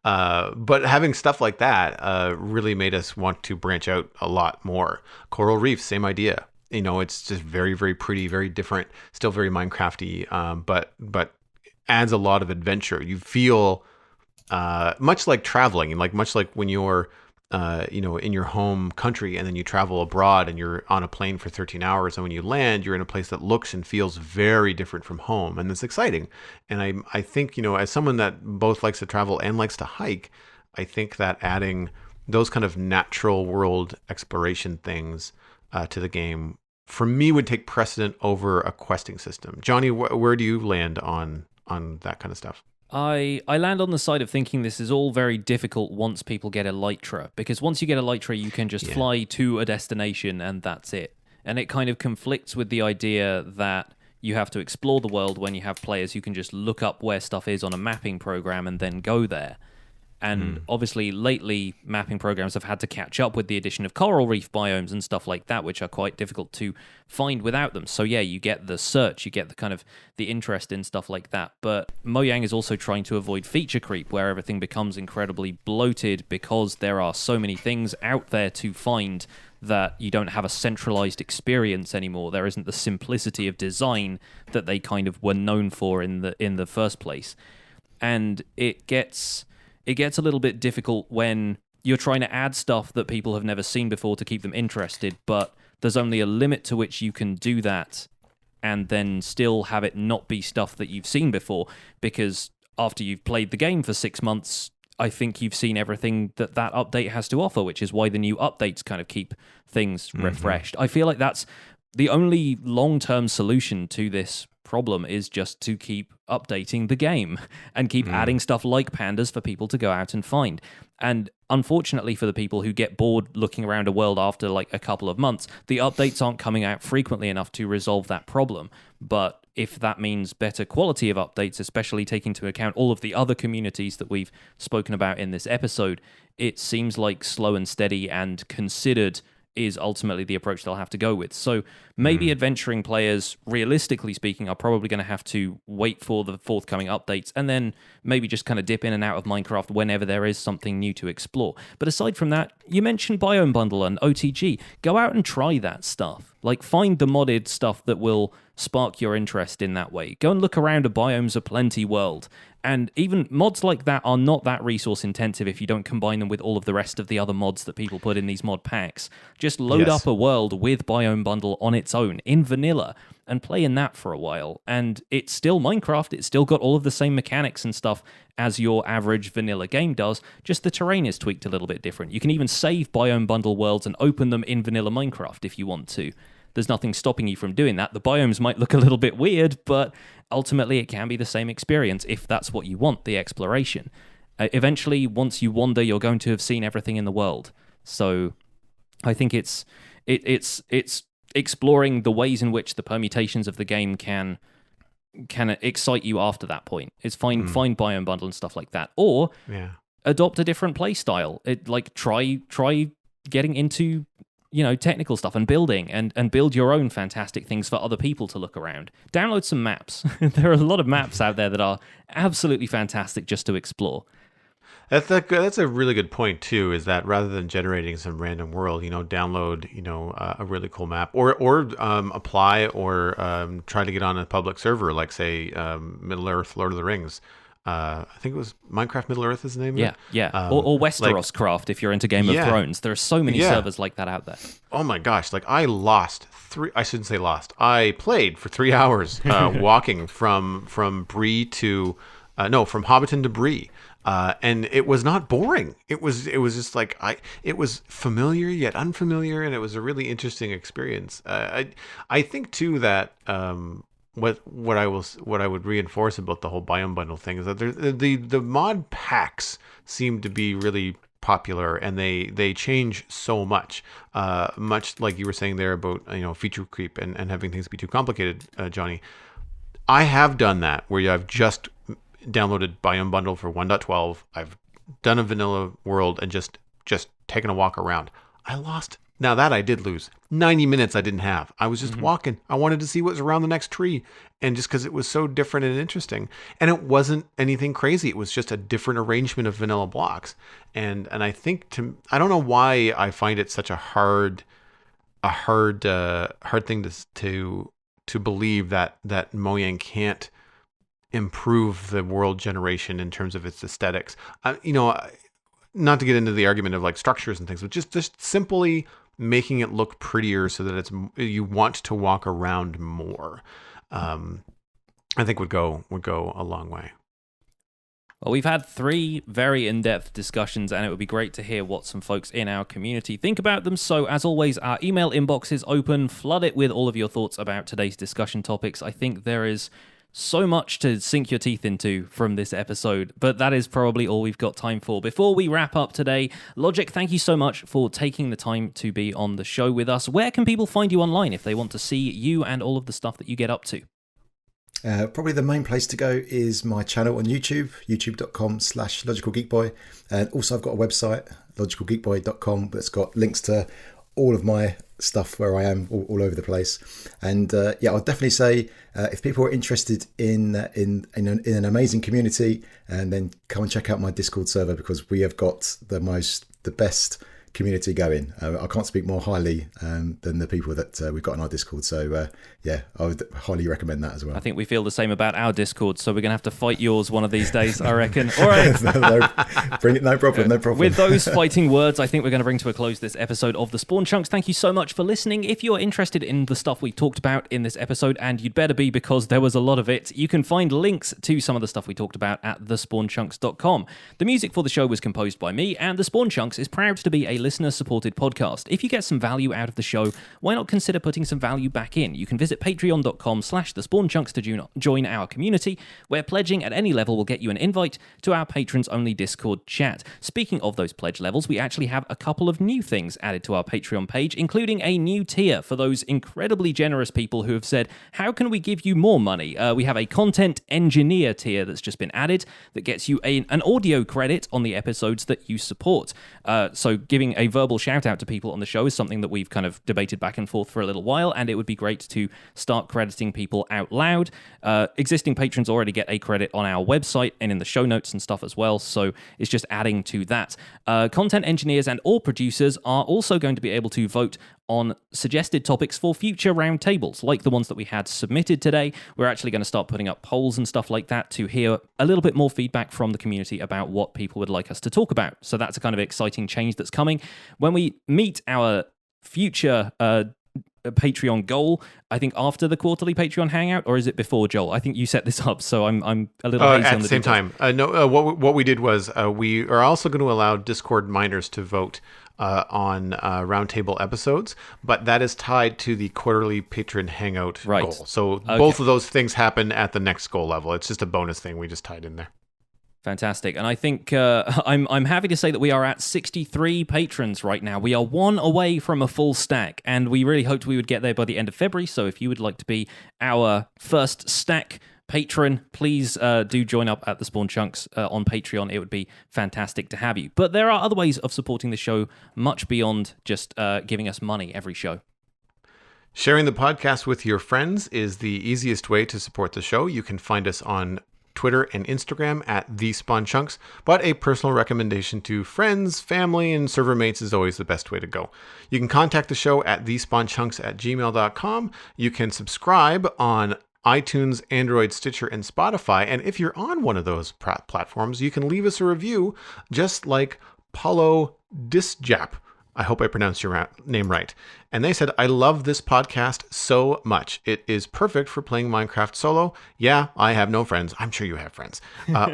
but having stuff like that really made us want to branch out a lot more. Coral reefs, same idea. It's just very, very pretty, very different, still very Minecrafty, but adds a lot of adventure. You feel much like traveling, and much like when you're in your home country and then you travel abroad and you're on a plane for 13 hours, and when you land, you're in a place that looks and feels very different from home, and it's exciting. And I think, as someone that both likes to travel and likes to hike, I think that adding those kind of natural world exploration things to the game, for me, would take precedent over a questing system. Jonny, where do you land on that kind of stuff?
I land on the side of thinking this is all very difficult once people get Elytra, because once you get Elytra, you can just fly to a destination and that's it. And it kind of conflicts with the idea that you have to explore the world when you have players who can just look up where stuff is on a mapping program and then go there. And obviously, lately, mapping programs have had to catch up with the addition of coral reef biomes and stuff like that, which are quite difficult to find without them. So yeah, you get the search, you get the kind of the interest in stuff like that. But Mojang is also trying to avoid feature creep, where everything becomes incredibly bloated because there are so many things out there to find that you don't have a centralized experience anymore. There isn't the simplicity of design that they kind of were known for in the first place. And it gets a little bit difficult when you're trying to add stuff that people have never seen before to keep them interested, but there's only a limit to which you can do that and then still have it not be stuff that you've seen before, because after you've played the game for 6 months, I think you've seen everything that update has to offer, which is why the new updates kind of keep things refreshed. I feel like that's the only long-term solution to this problem, is just to keep updating the game and keep adding stuff like pandas for people to go out and find. And unfortunately for the people who get bored looking around a world after like a couple of months, the updates aren't coming out frequently enough to resolve that problem. But if that means better quality of updates, especially taking into account all of the other communities that we've spoken about in this episode, it seems like slow and steady and considered is ultimately the approach they'll have to go with. So maybe adventuring players, realistically speaking, are probably going to have to wait for the forthcoming updates and then maybe just kind of dip in and out of Minecraft whenever there is something new to explore. But aside from that, you mentioned Biome Bundle and OTG. Go out and try that stuff. Like, find the modded stuff that will spark your interest in that way. Go and look around a Biomes of Plenty world. And even mods like that are not that resource intensive if you don't combine them with all of the rest of the other mods that people put in these mod packs. Just load up a world with Biome Bundle on its own in vanilla and play in that for a while. And it's still Minecraft. It's still got all of the same mechanics and stuff as your average vanilla game does. Just the terrain is tweaked a little bit different. You can even save Biome Bundle worlds and open them in vanilla Minecraft if you want to. There's nothing stopping you from doing that. The biomes might look a little bit weird, but ultimately it can be the same experience if that's what you want, the exploration. Eventually, once you wander, you're going to have seen everything in the world. So I think it's exploring the ways in which the permutations of the game can excite you after that point. It's find Biome Bundle and stuff like that. Or adopt a different play style. Try getting into technical stuff and building and build your own fantastic things for other people to look around. Download some maps. There are a lot of maps out there that are absolutely fantastic just to explore.
That's a really good point too, is that rather than generating some random world, download, a really cool map or apply or try to get on a public server, like say Middle Earth, Lord of the Rings. I think it was Minecraft Middle Earth is the name of it?
Yeah. Or Westeros Craft if you're into Game of Thrones. There are so many servers like that out there.
Oh my gosh, I played for 3 hours walking from Hobbiton to Bree. And it was not boring. It was just it was familiar yet unfamiliar, and it was a really interesting experience. I think too that what I would reinforce about the whole Biome Bundle thing is that the mod packs seem to be really popular, and they change so much, much like you were saying there about feature creep and having things be too complicated, Jonny. I have done that where I've just downloaded Biome Bundle for 1.12. I've done a vanilla world and just taken a walk around. Now that I did lose 90 minutes I didn't have. I was just walking. I wanted to see what was around the next tree. And just because it was so different and interesting. And it wasn't anything crazy. It was just a different arrangement of vanilla blocks. And I think I don't know why I find it such a hard thing to believe that Mojang can't improve the world generation in terms of its aesthetics. Not to get into the argument of structures and things, but just simply making it look prettier so that you want to walk around more. I think would go a long way.
Well, we've had 3 very in-depth discussions, and it would be great to hear what some folks in our community think about them. So, as always, our email inbox is open. Flood it with all of your thoughts about today's discussion topics. I think there is so much to sink your teeth into from this episode, but that is probably all we've got time for. Before we wrap up today, Logic, thank you so much for taking the time to be on the show with us. Where can people find you online if they want to see you and all of the stuff that you get up to?
Probably the main place to go is my channel on YouTube, youtube.com/LogicalGeekBoy. And also I've got a website, LogicalGeekBoy.com, that's got links to all of my stuff where I am all over the place. And I'll definitely say if people are interested in an amazing community, and then come and check out my Discord server, because we have got the best community going. I can't speak more highly than the people that we've got on our Discord. So I would highly recommend that as well.
I think we feel the same about our Discord, so we're going to have to fight yours one of these days, I reckon. All right.
Bring it, no problem.
With those fighting words, I think we're going to bring to a close this episode of The Spawn Chunks. Thank you so much for listening. If you're interested in the stuff we talked about in this episode, and you'd better be because there was a lot of it, you can find links to some of the stuff we talked about at thespawnchunks.com. The music for the show was composed by me, and The Spawn Chunks is proud to be a listener-supported podcast. If you get some value out of the show, why not consider putting some value back in? You can visit patreon.com/thespawnchunks to join our community, where pledging at any level will get you an invite to our patrons-only Discord chat. Speaking of those pledge levels, we actually have a couple of new things added to our Patreon page, including a new tier for those incredibly generous people who have said, how can we give you more money? We have a content engineer tier that's just been added that gets you an audio credit on the episodes that you support. So giving a verbal shout out to people on the show is something that we've kind of debated back and forth for a little while, and it would be great to start crediting people out loud. Existing patrons already get a credit on our website and in the show notes and stuff as well, so it's just adding to that. Content engineers and all producers are also going to be able to vote on suggested topics for future roundtables, like the ones that we had submitted today. We're actually going to start putting up polls and stuff like that to hear a little bit more feedback from the community about what people would like us to talk about. So that's a kind of exciting change that's coming. When we meet our future Patreon goal, I think after the quarterly Patreon hangout, or is it before, Joel? I think you set this up, so I'm a little hazy
at
on
the same
details.
time. No, what we did was we are also going to allow Discord miners to vote on roundtable episodes, but that is tied to the quarterly patron hangout goal. So both of those things happen at the next goal level. It's just a bonus thing we just tied in there.
Fantastic. And I think I'm happy to say that we are at 63 patrons right now. We are one away from a full stack, and we really hoped we would get there by the end of February. So if you would like to be our first stack patron, please do join up at the Spawn Chunks on Patreon. It would be fantastic to have you. But there are other ways of supporting the show much beyond just giving us money every show.
Sharing the podcast with your friends is the easiest way to support the show. You can find us on Twitter and Instagram at The Spawn Chunks, but a personal recommendation to friends, family, and server mates is always the best way to go. You can contact the show at thespawnchunks@gmail.com. You can subscribe on iTunes, Android, Stitcher, and Spotify, and if you're on one of those platforms, you can leave us a review, just like Paulo Disjap. I hope I pronounced your name right. And they said, I love this podcast so much. It is perfect for playing Minecraft solo. Yeah, I have no friends. I'm sure you have friends.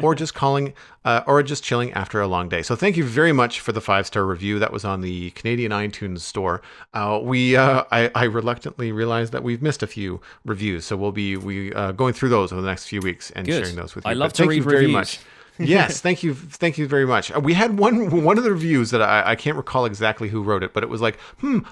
Or just chilling after a long day. So thank you very much for the 5-star review. That was on the Canadian iTunes store. I reluctantly realized that we've missed a few reviews. So we'll be going through those over the next few weeks and sharing those with you.
I love to read reviews.
Very much. Yes, thank you very much. We had one of the reviews that I can't recall exactly who wrote it, but it was like,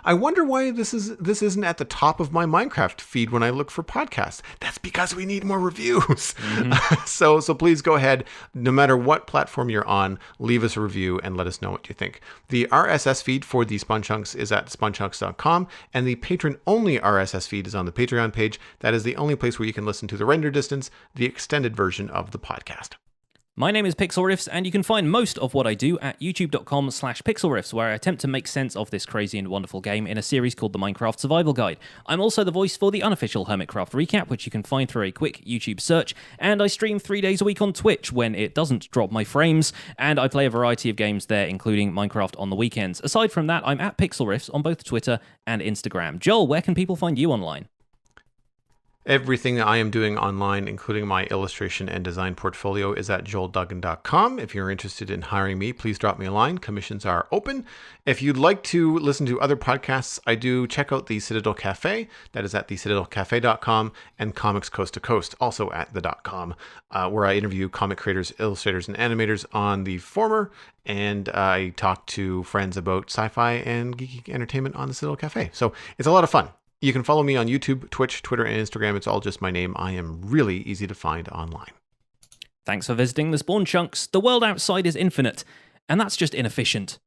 I wonder why this isn't at the top of my Minecraft feed when I look for podcasts. That's because we need more reviews. Mm-hmm. So please go ahead, no matter what platform you're on, leave us a review and let us know what you think. The RSS feed for the Spawn Chunks is at spawnchunks.com, and the patron-only RSS feed is on the Patreon page. That is the only place where you can listen to the render distance, the extended version of the podcast.
My name is Pixel Riffs, and you can find most of what I do at youtube.com/pixelriffs, where I attempt to make sense of this crazy and wonderful game in a series called the Minecraft Survival Guide. I'm also the voice for the unofficial Hermitcraft recap, which you can find through a quick YouTube search, and I stream 3 days a week on Twitch when it doesn't drop my frames, and I play a variety of games there, including Minecraft on the weekends. Aside from that, I'm at Pixel Riffs on both Twitter and Instagram. Joel, where can people find you online?
Everything that I am doing online, including my illustration and design portfolio, is at joelduggan.com. If you're interested in hiring me, please drop me a line. Commissions are open. If you'd like to listen to other podcasts, I do check out the Citadel Cafe. That is at thecitadelcafe.com, and Comics Coast to Coast, also at the .com, where I interview comic creators, illustrators, and animators on the former, and I talk to friends about sci-fi and geeky entertainment on the Citadel Cafe. So it's a lot of fun. You can follow me on YouTube, Twitch, Twitter, and Instagram. It's all just my name. I am really easy to find online.
Thanks for visiting the Spawn Chunks. The world outside is infinite, and that's just inefficient.